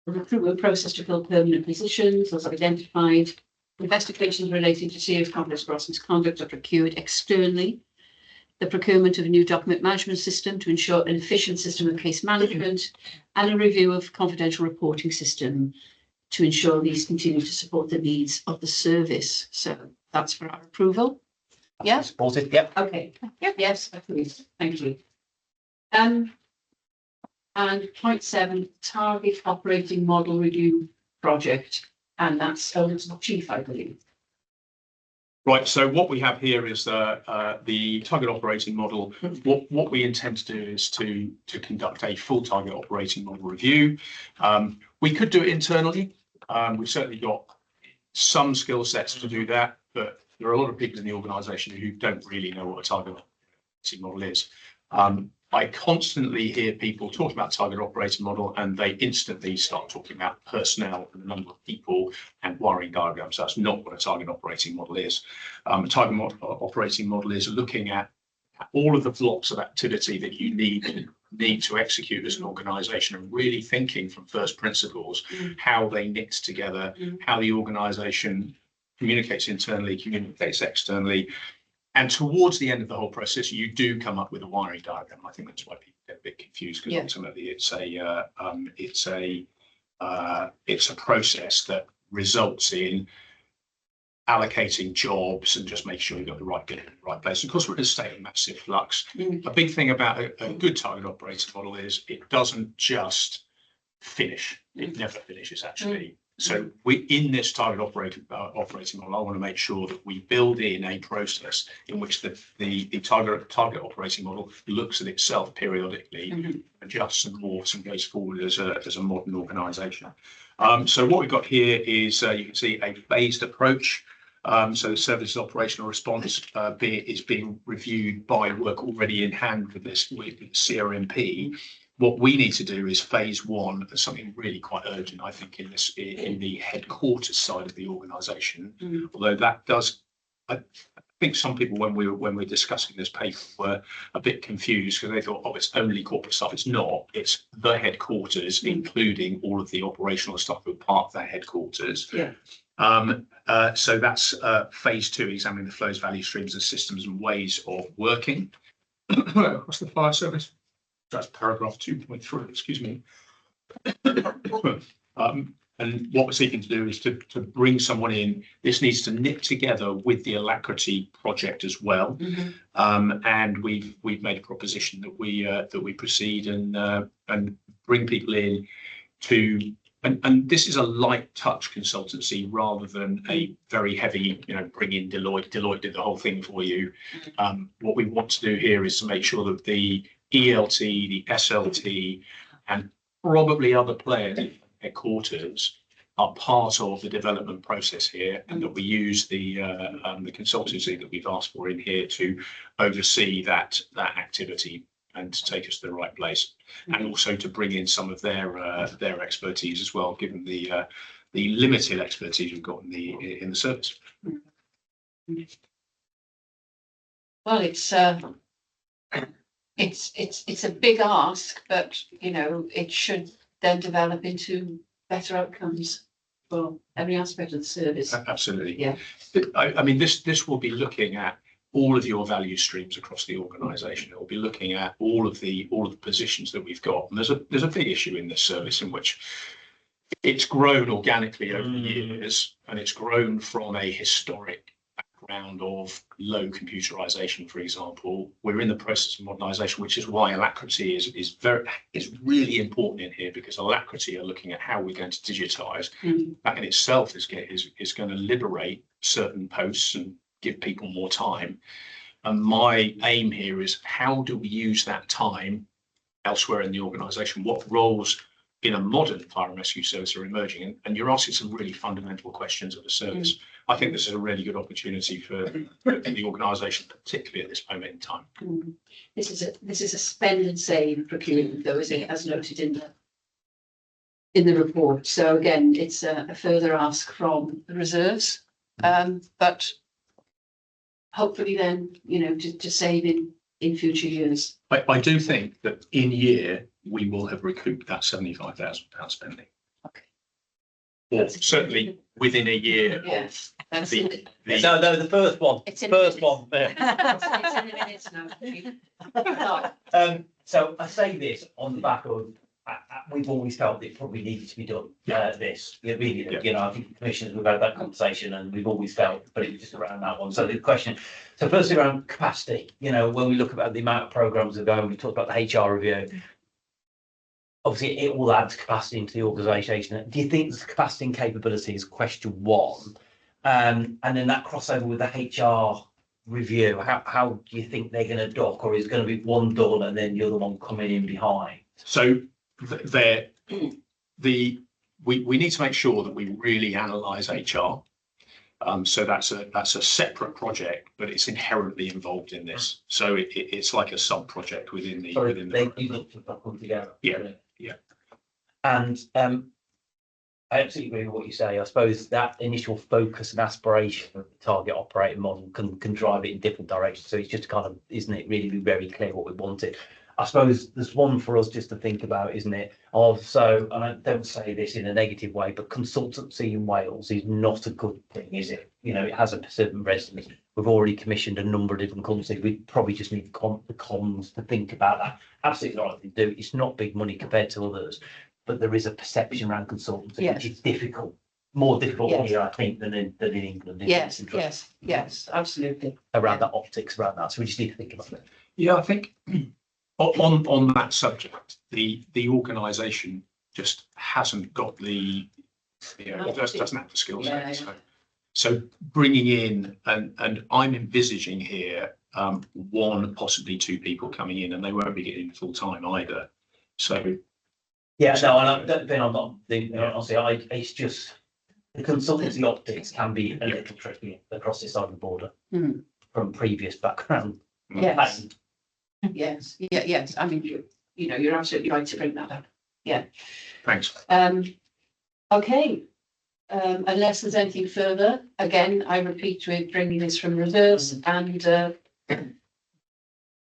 The recruitment process to fill permanent positions was identified. Investigations relating to serious complex gross misconduct are procured externally. The procurement of a new document management system to ensure an efficient system of case management, and a review of confidential reporting system to ensure these continue to support the needs of the service. So that's for our approval. Yeah. Supported, yep. Okay. Yes, please. Thank you. And point 7, target operating model review project, and that's the chief, I believe. Right, so what we have here is the target operating model. What we intend to do is to conduct a full target operating model review. We could do it internally. We've certainly got some skill sets to do that, but there are a lot of people in the organisation who don't really know what a target operating model is. I constantly hear people talk about target operating model and they instantly start talking about personnel and the number of people and wiring diagrams. That's not what a target operating model is. A target operating model is looking at all of the blocks of activity that you need to execute as an organisation and really thinking from first principles how they knit together, how the organisation communicates internally, communicates externally. And towards the end of the whole process, you do come up with a wiring diagram. I think that's why people get a bit confused because ultimately it's a process that results in allocating jobs and just make sure you've got the right place. Of course, we're in a state of massive flux. A big thing about a good target operating model is it doesn't just finish. It never finishes, actually. So we in this target operating model, I want to make sure that we build in a process in which the target operating model looks at itself periodically, adjusts and morphs and goes forward as a modern organisation. So what we've got here is you can see a phased approach. So the services operational response is being reviewed by work already in hand with CRMP. What we need to do is phase one, something really quite urgent, I think, in the headquarters side of the organisation. Although that does, I think some people when we're discussing this paper were a bit confused because they thought, oh, it's only corporate stuff. It's not. It's the headquarters, including all of the operational stuff that are part of that headquarters. So that's phase two, examining the flows, value streams, and systems and ways of working. What's the fire service? That's paragraph 2.3, excuse me. And what we're seeking to do is to bring someone in. This needs to knit together with the Alacrity project as well. And we've made a proposition that we proceed and bring people in to. And this is a light touch consultancy rather than a very heavy, bring in Deloitte. Deloitte did the whole thing for you. What we want to do here is to make sure that the ELT, the SLT, and probably other players in headquarters are part of the development process here, and that we use the consultancy that we've asked for in here to oversee that activity and to take us to the right place, and also to bring in some of their expertise as well, given the limited expertise we've got in the service. Well, it's a big ask, but it should then develop into better outcomes for every aspect of the service. Absolutely. Yeah. I mean, this will be looking at all of your value streams across the organisation. It will be looking at all of the positions that we've got. And there's a big issue in this service in which it's grown organically over the years, and it's grown from a historic background of low computerisation, for example. We're in the process of modernisation, which is why Alacrity is really important in here, because Alacrity are looking at how we're going to digitise. That in itself is going to liberate certain posts and give people more time. And my aim here is, how do we use that time elsewhere in the organisation? What roles in a modern fire and rescue service are emerging? And you're asking some really fundamental questions of the service. I think this is a really good opportunity for the organisation, particularly at this moment in time. This is a spend and save procurement, though, is it, as noted in the report. So again, it's a further ask from the reserves, but hopefully then, to save in future years. I do think that in year we will have recouped that £75,000 spending. Okay. Or certainly within a year Yes, of that's the, it. No, the first one. It's in First the one. It's in the minutes now. So I say this on the back of, we've always felt it probably needed to be done. This, I think the commissioners, we've had that conversation, and we've always felt, but it was just around that one. So the question, firstly around capacity, when we look about the amount of programmes that are going, we talked about the HR review. Obviously, it will add capacity into the organisation. Do you think the capacity and capability is question one? And then that crossover with the HR review, how do you think they're going to dock, or is it going to be one done and then the other one coming in behind? So we need to make sure that we really analyse HR So that's a separate project, but it's inherently involved in this. So it's like a sub project within the. Sorry, within they the do look to come together. Yeah. And I absolutely agree with what you say. I suppose that initial focus and aspiration of the target operating model can drive it in different directions. So it's just kind of, isn't it, really be very clear what we wanted. I suppose there's one for us just to think about, isn't it? And I don't say this in a negative way, but consultancy in Wales is not a good thing, is it? You know, it has a certain resonance. We've already commissioned a number of different companies. We probably just need the comms to think about that. Absolutely the right thing to do. It's not big money compared to others, but there is a perception around consultancy, which is difficult, more difficult here, I think, than in England. Yes, absolutely. Around that optics, around that. So we just need to think about it. Yeah, I think on that subject, the organisation just hasn't got the, it doesn't have the skill set. So bringing in, and I'm envisaging here, one, possibly two people coming in, and they won't be getting full time either. So. Yeah, no, then I'm not. Honestly, it's just the consultancy optics can be a little tricky across this side of the border from previous background. Yes. Yes. I mean, you're absolutely right to bring that up. Yeah. Thanks. Okay. Unless there's anything further, again, I repeat, we're bringing this from reserves, and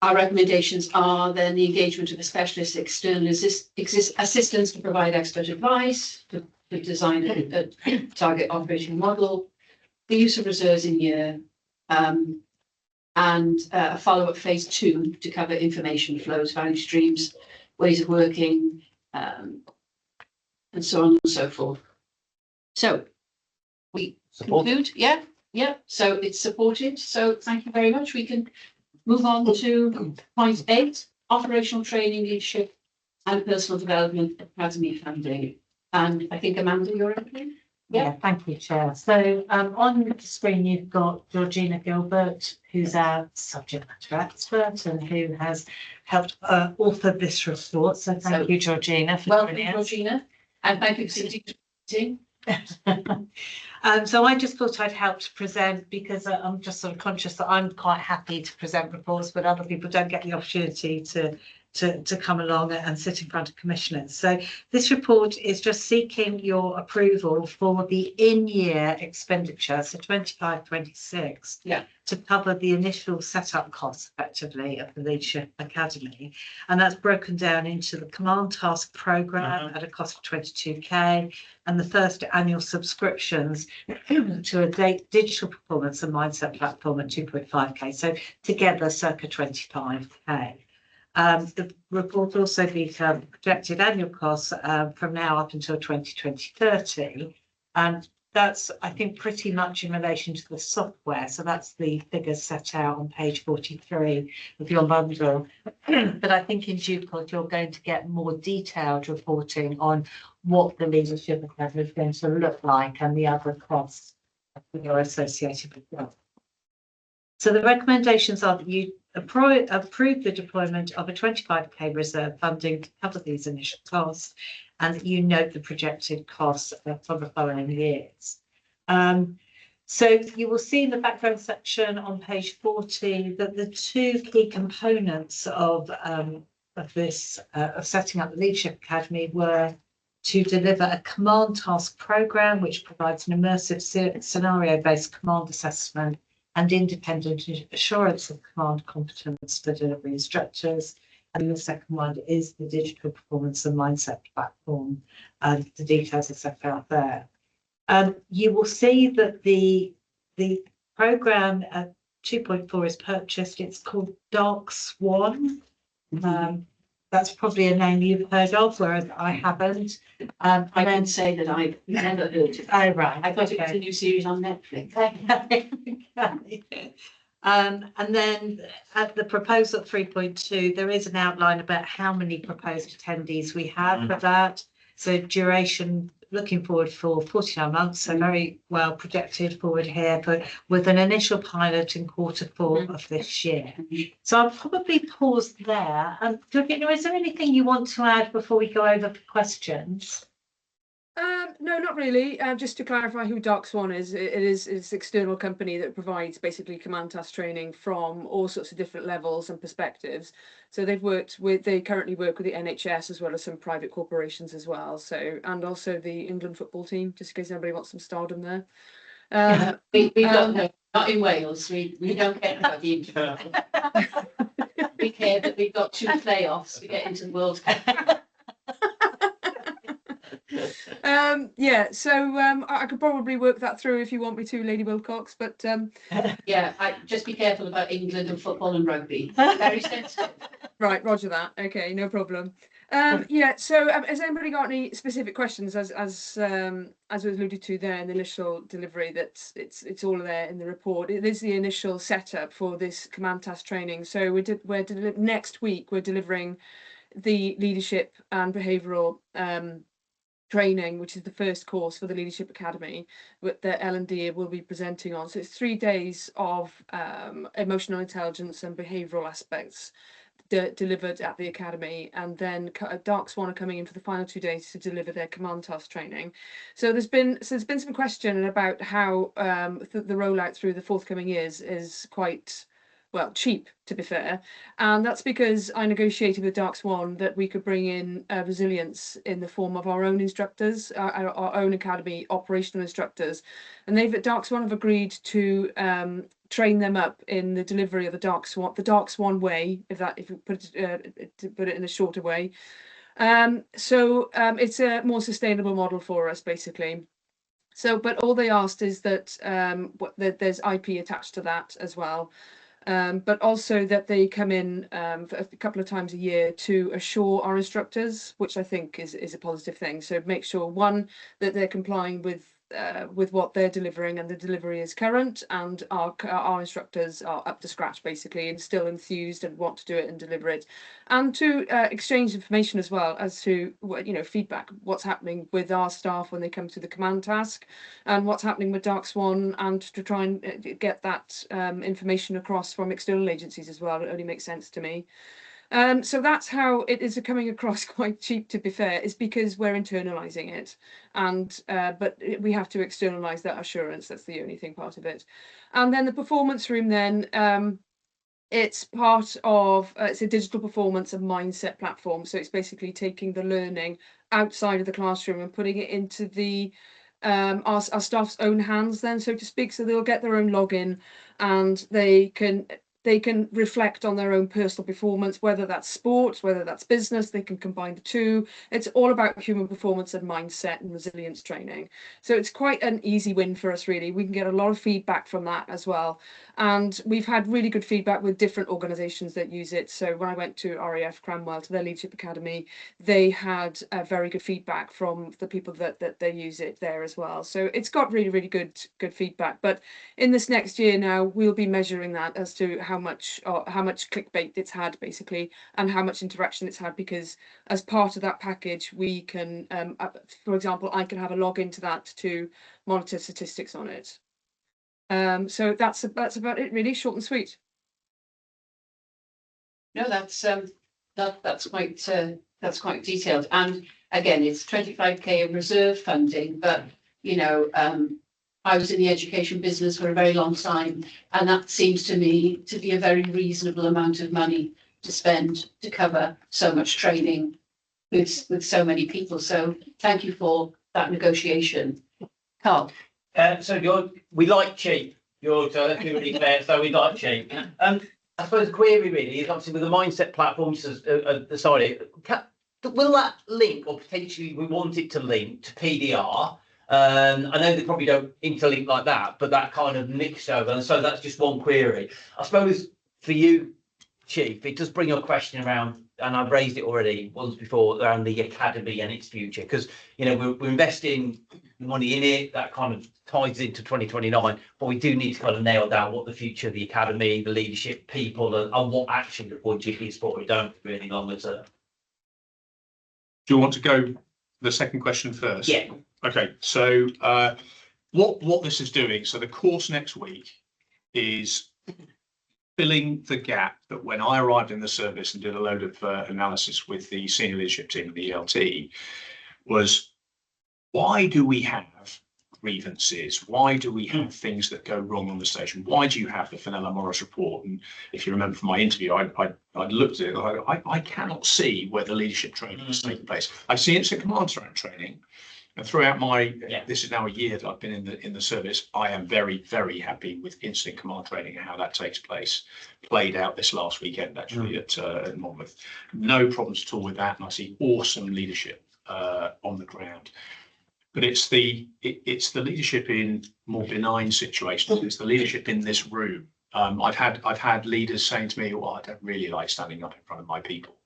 our recommendations are then the engagement of a specialist external assistance to provide expert advice, to design a target operating model, the use of reserves in year, and a follow-up phase 2 to cover information flows, value streams, ways of working, and so on and so forth. So we conclude, yeah. So it's supported. So thank you very much. We can move on to point 8, operational training, leadership and personal development academy funding. And I think Amanda, you're opening. Yeah, thank you, Chair. So on the screen, you've got Georgina Gilbert, who's our subject matter expert and who has helped author this report. So thank you, Georgina, for joining us. Georgina, and thank you for sitting. So I just thought I'd help to present, because I'm just sort of conscious that I'm quite happy to present reports, but other people don't get the opportunity to come along and sit in front of commissioners. So this report is just seeking your approval for the in-year expenditure, so 25-26, to cover the initial setup costs effectively of the Leadership Academy. And that's broken down into the Command Task Programme at a cost of 22k, and the first annual subscriptions to a digital performance and mindset platform at 2.5k. So together circa 25k. The report also details projected annual costs from now up until 2030, and that's, I think, pretty much in relation to the software. So that's the figures set out on page 43 of your bundle. But I think in due course you're going to get more detailed reporting on what the Leadership Academy is going to look like and the other costs that are associated with that. So the recommendations are that you approve the deployment of a 25k reserve funding to cover these initial costs, and that you note the projected costs for the following years. So you will see in the background section on page 40 that the two key components of this of setting up the Leadership Academy were to deliver a command task programme which provides an immersive scenario-based command assessment and independent assurance of command competence for delivery instructors. And the second one is the digital performance and mindset platform. And the details are set out there. You will see that the programme at 2.4 is purchased. It's called Dark Swan. That's probably a name you've heard of, whereas I haven't. I can say that I've never heard of it. Oh, right. I thought it was a new series on Netflix. And then at the proposal 3.2, there is an outline about how many proposed attendees we have for that. So duration, looking forward for 49 months, so very well projected forward here, but with an initial pilot in Q4 of this year. So I'll probably pause there. Georgina, is there anything you want to add before we go over for questions? No, not really. Just to clarify who Dark Swan is, it's an external company that provides basically command task training from all sorts of different levels and perspectives. So they currently work with the NHS as well as some private corporations as well. So, and also the England football team, just in case anybody wants some stardom there. We don't know, not in Wales, we don't care about the internet. We care that we've got 2 playoffs to get into the World Cup. Yeah, so I could probably work that through if you want me to, Lady Wilcox, but Yeah, just be careful about England and football and rugby, very sensitive. right, roger that. Okay, no problem. Yeah, so has anybody got any specific questions as was alluded to there in the initial delivery, that it's all there in the report. It is the initial setup for this command task training. So next week we're delivering the leadership and behavioural training, which is the first course for the Leadership Academy, that L&D will be presenting on. So it's 3 days of emotional intelligence and behavioural aspects delivered at the academy, and then Dark Swan are coming in for the final 2 days to deliver their command task training. So there's been some question about how the rollout through the forthcoming years is quite, well, cheap, to be fair. And that's because I negotiated with Dark Swan that we could bring in resilience in the form of our own instructors, our own academy operational instructors. And Dark Swan have agreed to train them up in the delivery of the Dark Swan way, if you put it in a shorter way. So it's a more sustainable model for us, basically. So, but all they asked is that there's IP attached to that as well. But also that they come in for a couple of times a year to assure our instructors, which I think is a positive thing. So make sure, one, that they're complying with what they're delivering and the delivery is current, and our instructors are up to scratch, basically, and still enthused and want to do it and deliver it. And to exchange information as well as to, feedback, what's happening with our staff when they come to the command task, and what's happening with Dark Swan, and to try and get that information across from external agencies as well. It only makes sense to me. So that's how it is coming across quite cheap, to be fair, is because we're internalising it, and but we have to externalise that assurance. That's the only thing part of it. And then the performance room, then it's part of it's a digital performance and mindset platform. So it's basically taking the learning outside of the classroom and putting it into the our staff's own hands, then, so to speak. So they'll get their own login, and they can reflect on their own personal performance, whether that's sports, whether that's business. They can combine the two. It's all about human performance and mindset and resilience training. So it's quite an easy win for us, really. We can get a lot of feedback from that as well. And we've had really good feedback with different organisations that use it. So when I went to RAF Cranwell, to their Leadership Academy, they had very good feedback from the people that they use it there as well. So it's got really, really good feedback. But in this next year now, we'll be measuring that as to how much clickbait it's had, basically, and how much interaction it's had, because as part of that package we can for example, I can have a login to that to monitor statistics on it. So that's about it, really, short and sweet. No, that's quite detailed, and again, it's 25k of reserve funding, but I was in the education business for a very long time, and that seems to me to be a very reasonable amount of money to spend to cover so much training with so many people. So thank you for that negotiation. Carl. We like cheap. Let's be really fair. So we like cheap. I suppose the query really is, obviously, with the mindset platforms decided, will that link, or potentially we want it to link to PDR? I know they probably don't interlink like that, but that kind of mixed over. And so that's just one query. I suppose for you, Chief, it does bring a question around, and I've raised it already once before, around the academy and its future, because we're investing money in it. That kind of ties into 2029, but we do need to kind of nail down what the future of the academy, the leadership, people, and what actually the budget is for it, don't we, really longer term. Do you want to go the second question first? Yeah. Okay, so what this is doing, so the course next week is filling the gap that when I arrived in the service and did a load of analysis with the senior leadership team of the ELT, was why do we have grievances? Why do we have things that go wrong on the station? Why do you have the Fenella Morris report? And if you remember from my interview, I looked at it, I cannot see where the leadership training is taking place. I see incident command training. And throughout my, this is now a year that I've been in the service, I am very, very happy with incident command training and how that takes place. Played out this last weekend actually at Monmouth. No problems at all with that, and I see awesome leadership on the ground. But it's the leadership in more benign situations. It's the leadership in this room. I've had leaders saying to me, "Well, I don't really like standing up in front of my people."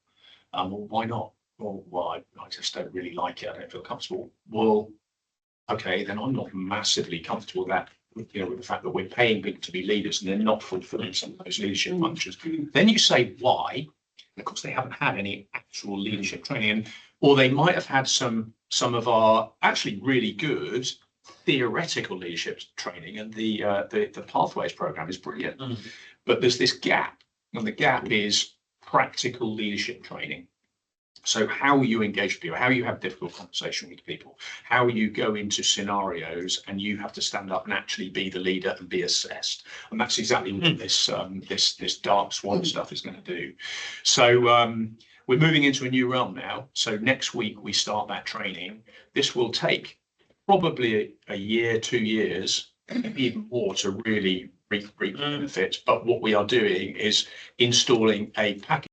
Well, why not? Well, I just don't really like it. I don't feel comfortable. Well, okay, then I'm not massively comfortable with that. With the fact that we're paying people to be leaders and they're not fulfilling some of those leadership functions. Then you say why? And of course, they haven't had any actual leadership training, or they might have had some of our actually really good theoretical leadership training, and the Pathways program is brilliant. But there's this gap, and the gap is practical leadership training. So how you engage with people, how you have difficult conversation with people, how you go into scenarios and you have to stand up and actually be the leader and be assessed. And that's exactly what this dark swan stuff is going to do. So we're moving into a new realm now. So next week we start that training. This will take probably a year, 2 years, even more to really reap benefits. But what we are doing is installing a package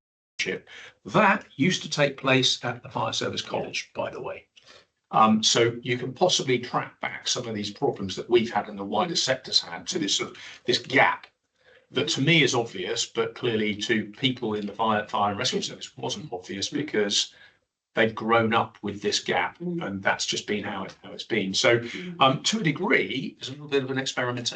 that used to take place at the Fire Service College, by the way. So you can possibly track back some of these problems that we've had and the wider sector's had to this gap that to me is obvious, but clearly to people in the fire and rescue service wasn't obvious because they've grown up with this gap, and that's just been how it's been. So to a degree, there's a little bit of an experiment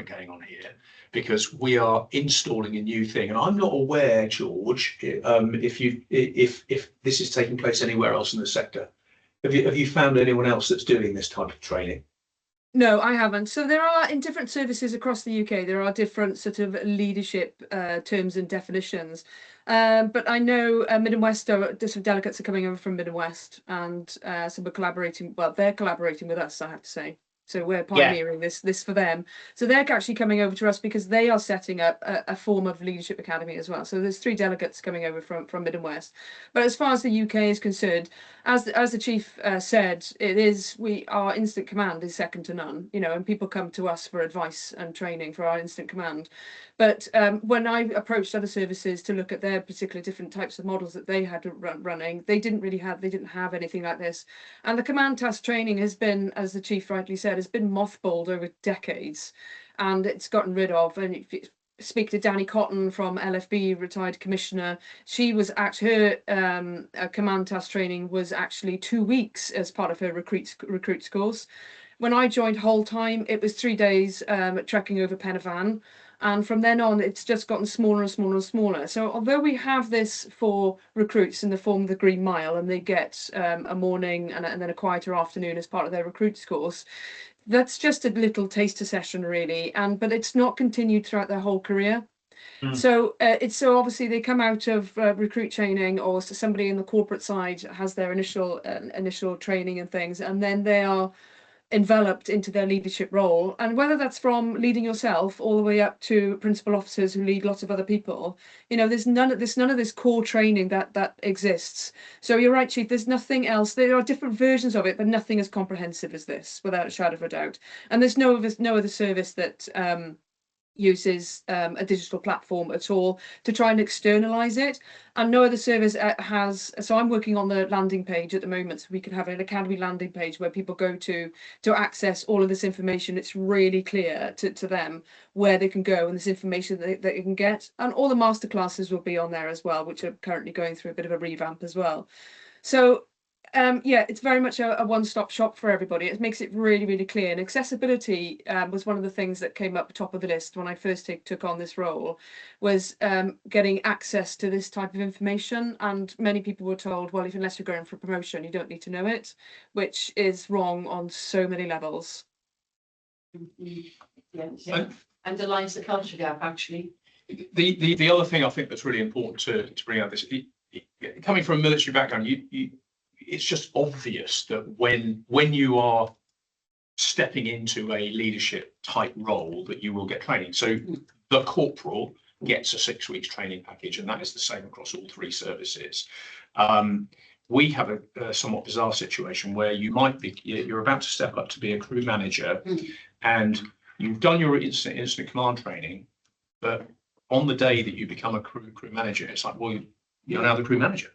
going on here, because we are installing a new thing. And I'm not aware, George, if this is taking place anywhere else in the sector. Have you found anyone else that's doing this type of training? No, I haven't. So there are, in different services across the UK, there are different sort of leadership terms and definitions. But I know Mid and West, some delegates are coming over from Mid and West, and so we're collaborating. Well, they're collaborating with us, I have to say. So we're pioneering this for them. So they're actually coming over to us because they are setting up a form of leadership academy as well. So there's 3 delegates coming over from Mid and West. But as far as the UK is concerned, as the chief said, our instant command is second to none. And people come to us for advice and training for our instant command. But when I approached other services to look at their particular different types of models that they had running, they didn't have anything like this. And the command task training has been, as the chief rightly said, has been mothballed over decades, and it's gotten rid of. And if you speak to Danny Cotton from LFB, retired commissioner, she was her command task training was actually 2 weeks as part of her recruits course. When I joined whole time, it was 3 days trekking over Pen y Fan. And from then on, it's just gotten smaller and smaller and smaller. So although we have this for recruits in the form of the Green Mile, and they get a morning and then a quieter afternoon as part of their recruits course, that's just a little taster session really. But it's not continued throughout their whole career. So obviously they come out of recruit training, or somebody in the corporate side has their initial training and things, and then they are enveloped into their leadership role. And whether that's from leading yourself all the way up to principal officers who lead lots of other people, there's none of this core training that exists. So you're right, Chief, there's nothing else. There are different versions of it, but nothing as comprehensive as this, without a shadow of a doubt. And there's no other service that uses a digital platform at all to try and externalize it, and no other service has. So I'm working on the landing page at the moment, so we can have an academy landing page where people go to access all of this information. It's really clear to them where they can go and this information that they can get, and all the masterclasses will be on there as well, which are currently going through a bit of a revamp as well. So it's very much a one-stop shop for everybody. It makes it really, really clear. And accessibility was one of the things that came up top of the list when I first took on this role, was getting access to this type of information. And many people were told, well, unless you're going for a promotion, you don't need to know it, which is wrong on so many levels. Underlines the culture gap, actually. The other thing I think that's really important to bring out, this coming from a military background, it's just obvious that when you are stepping into a leadership type role, that you will get training. So the corporal gets a 6 weeks training package, and that is the same across all 3 services. We have a somewhat bizarre situation where you're about to step up to be a crew manager, and you've done your incident command training, but on the day that you become a crew manager, it's like, well, you're now the crew manager.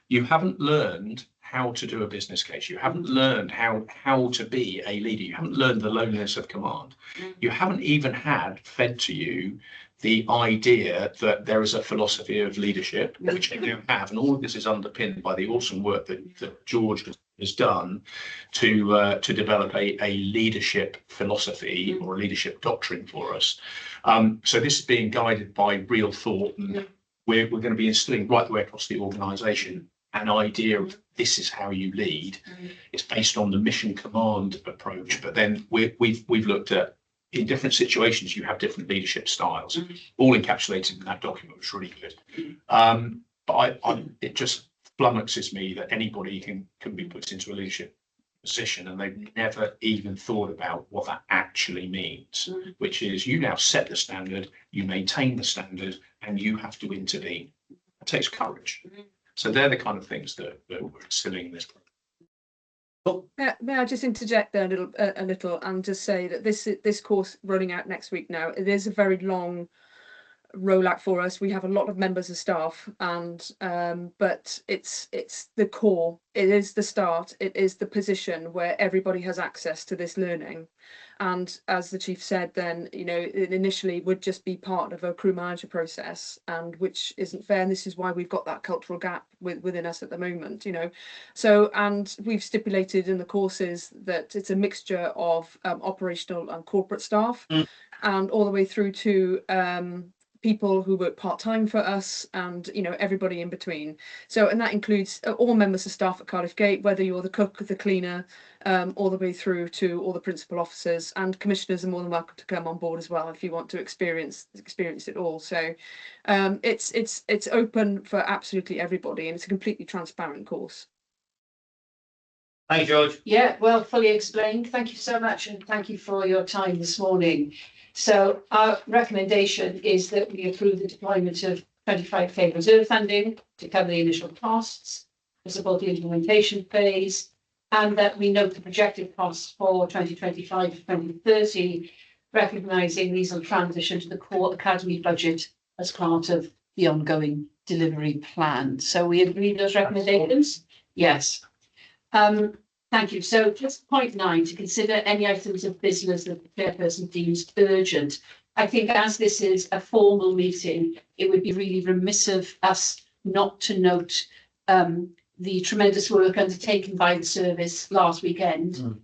You haven't learned how to do a business case. You haven't learned how to be a leader. You haven't learned the loneliness of command. You haven't even had fed to you the idea that there is a philosophy of leadership, which you now have. And all of this is underpinned by the awesome work that George has done to develop a leadership philosophy or a leadership doctrine for us. So this is being guided by real thought, and we're going to be instilling right the way across the organisation an idea of this is how you lead. It's based on the mission command approach, but then we've looked at, in different situations, you have different leadership styles, all encapsulated in that document, which is really good. But it just flummoxes me that anybody can be put into a leadership position and they've never even thought about what that actually means, which is you now set the standard, you maintain the standard, and you have to intervene. It takes courage. So they're the kind of things that we're instilling in this program. May I just interject there a little and just say that this course running out next week now, it is a very long rollout for us. We have a lot of members of staff, and but it's the core, it is the start, it is the position where everybody has access to this learning. And as the chief said, then, you know, it initially would just be part of a crew manager process, and which isn't fair. And this is why we've got that cultural gap within us at the moment, you know. So, and we've stipulated in the courses that it's a mixture of operational and corporate staff, and all the way through to people who work part-time for us, and, you know, everybody in between. So, and that includes all members of staff at Cardiff Gate, whether you're the cook, the cleaner, all the way through to all the principal officers, and commissioners are more than welcome to come on board as well if you want to experience it all. So it's open for absolutely everybody, and it's a completely transparent course. Thank you, George. Yeah, well, fully explained. Thank you so much, and thank you for your time this morning. So our recommendation is that we approve the deployment of 25k reserve funding to cover the initial costs, to support the implementation phase, and that we note the projected costs for 2025 to 2030, recognising these will transition to the core academy budget as part of the ongoing delivery plan. So we agree with those recommendations? Yes. Thank you. So just point 9, to consider any items of business that the chairperson deems urgent. I think as this is a formal meeting, it would be really remiss of us not to note the tremendous work undertaken by the service last weekend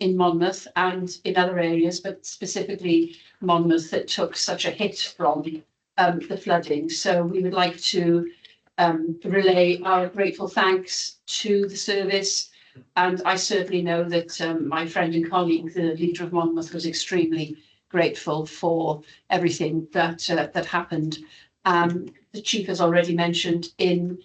in Monmouth and in other areas, but specifically Monmouth, that took such a hit from the flooding. So we would like to relay our grateful thanks to the service. And I certainly know that my friend and colleague, the leader of Monmouth, was extremely grateful for everything that happened. The chief has already mentioned in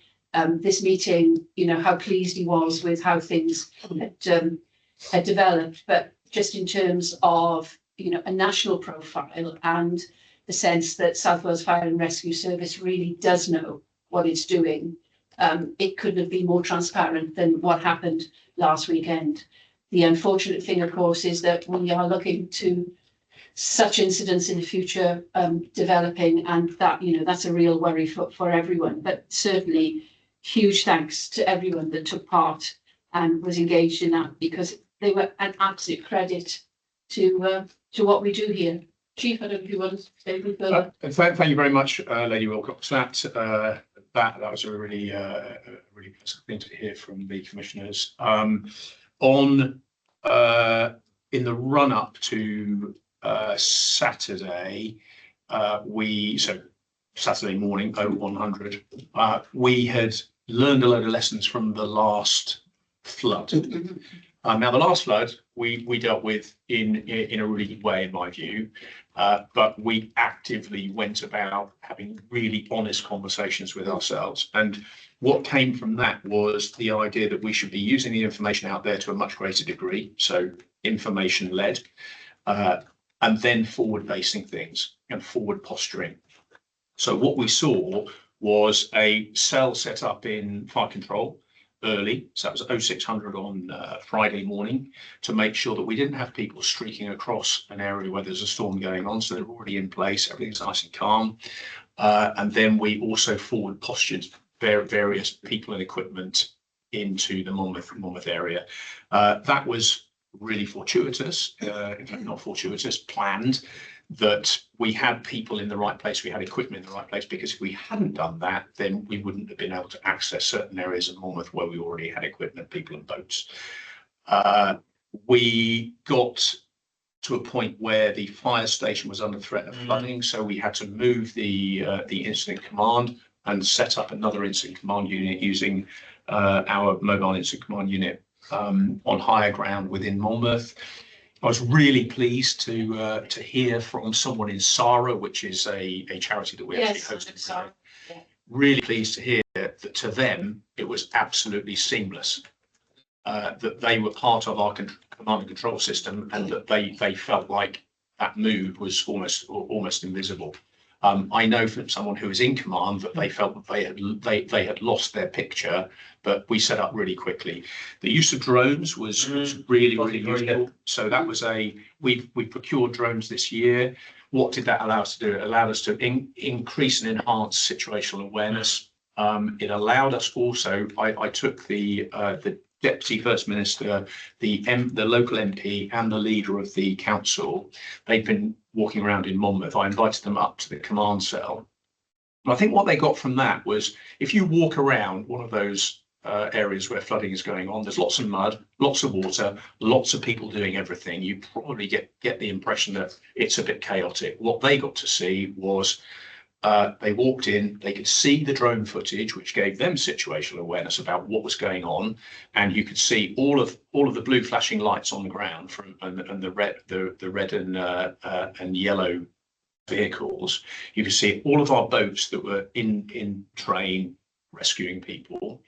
this meeting, you know, how pleased he was with how things had developed. But just in terms of, you know, a national profile and the sense that South Wales Fire and Rescue Service really does know what it's doing, it couldn't have been more transparent than what happened last weekend. The unfortunate thing, of course, is that we are looking to such incidents in the future developing, and that, you know, that's a real worry for everyone. But certainly huge thanks to everyone that took part and was engaged in that, because they were an absolute credit to what we do here. Chief, I don't know if you want to say anything further. Thank you very much, Lady Wilcox. That was a really pleasant thing to hear from the commissioners. In the run up to Saturday, Saturday morning, 0100, we had learned a load of lessons from the last flood. Now, the last flood we dealt with in a really good way, in my view, but we actively went about having really honest conversations with ourselves. And what came from that was the idea that we should be using the information out there to a much greater degree, so information-led, and then forward-facing things and forward posturing. So what we saw was a cell set up in fire control early, so that was 0600 on Friday morning, to make sure that we didn't have people streaking across an area where there's a storm going on, so they're already in place, everything's nice and calm. And then we also forward postured various people and equipment into the Monmouth area. That was really fortuitous, in fact not fortuitous, planned, that we had people in the right place, we had equipment in the right place, because if we hadn't done that, then we wouldn't have been able to access certain areas of Monmouth where we already had equipment, people and boats. We got to a point where the fire station was under threat of flooding, so we had to move the incident command and set up another incident command unit using our mobile incident command unit on higher ground within Monmouth. I was really pleased to hear from someone in Sarah, which is a charity that we actually hosted. Yeah. Really pleased to hear that to them it was absolutely seamless, that they were part of our command and control system, and that they felt like that move was almost invisible. I know from someone who was in command that they felt that they had lost their picture, but we set up really quickly. The use of drones was really useful. So that was we procured drones this year. What did that allow us to do? It allowed us to increase and enhance situational awareness. It allowed us also. I took the Deputy First Minister, the local MP, and the leader of the council. They'd been walking around in Monmouth. I invited them up to the command cell. And I think what they got from that was, if you walk around one of those areas where flooding is going on, there's lots of mud, lots of water, lots of people doing everything. You probably get the impression that it's a bit chaotic. What they got to see was they walked in, they could see the drone footage, which gave them situational awareness about what was going on, and you could see all of the blue flashing lights on the ground and the red and yellow vehicles. You could see all of our boats that were in train rescuing people.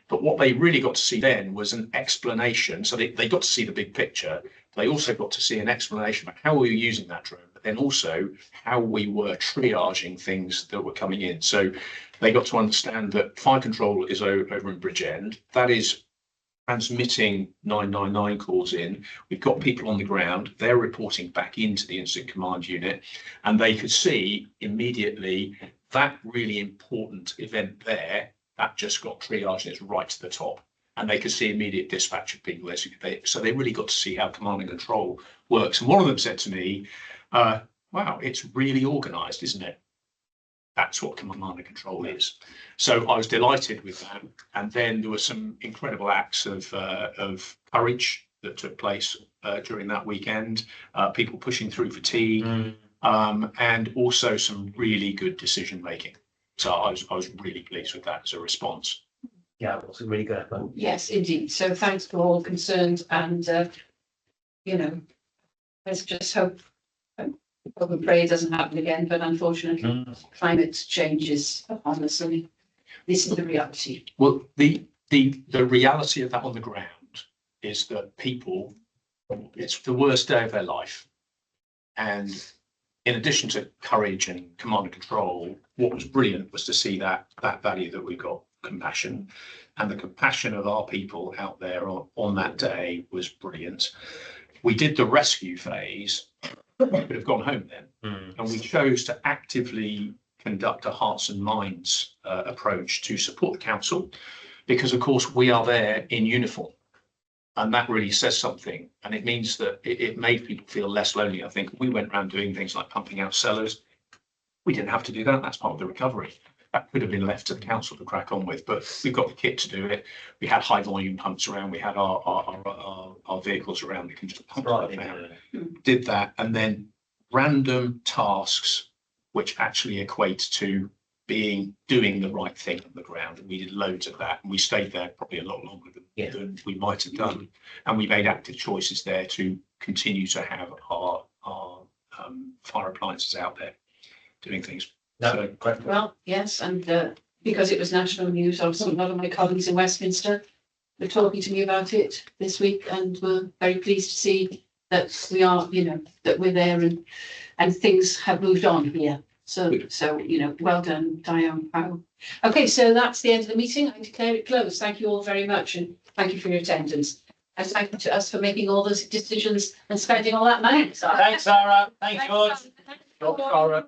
But what they really got to see then was an explanation. So they got to see the big picture. They also got to see an explanation about how we were using that drone, but then also how we were triaging things that were coming in. So they got to understand that fire control is over in Bridgend. That is transmitting 999 calls in. We've got people on the ground. They're reporting back into the incident command unit, and they could see immediately that really important event there. That just got triaged and it's right to the top. And they could see immediate dispatch of people. So they really got to see how command and control works. And one of them said to me, wow, it's really organised, isn't it? That's what command and control is. So I was delighted with that. And then there were some incredible acts of courage that took place during that weekend. People pushing through fatigue, and also some really good decision making. So I was really pleased with that as a response. Yeah, it was a really good effort. Yes, indeed. So thanks for all concerned, and let's just hope and pray it doesn't happen again. But unfortunately, climate change is upon us, and this is the reality. Well, the reality of that on the ground is that people, it's the worst day of their life, and in addition to courage and command and control, what was brilliant was to see that value that we've got, compassion, and the compassion of our people out there on that day was brilliant. We did the rescue phase, we could have gone home then, and we chose to actively conduct a hearts and minds approach to support the council, because of course we are there in uniform. And that really says something. And it means that it made people feel less lonely. I think we went around doing things like pumping out cellars. We didn't have to do that. That's part of the recovery. That could have been left to the council to crack on with, but we've got the kit to do it. We had high volume pumps around. We had our vehicles around. We can just pump stuff out. Did that. And then random tasks, which actually equate to doing the right thing on the ground. And we did loads of that, and we stayed there probably a lot longer than we might have done. And we made active choices there to continue to have our fire appliances out there doing things. No, great. Well, yes, and because it was national news, obviously a lot of my colleagues in Westminster were talking to me about it this week, and we're very pleased to see that we are, that we're there and things have moved on here. So, well done, Diane Powell. Okay, so that's the end of the meeting. I declare it closed. Thank you all very much, and thank you for your attendance. And thank you to us for making all those decisions and spending all that money. Thanks, Sarah. Thanks, George. Thanks, Sarah.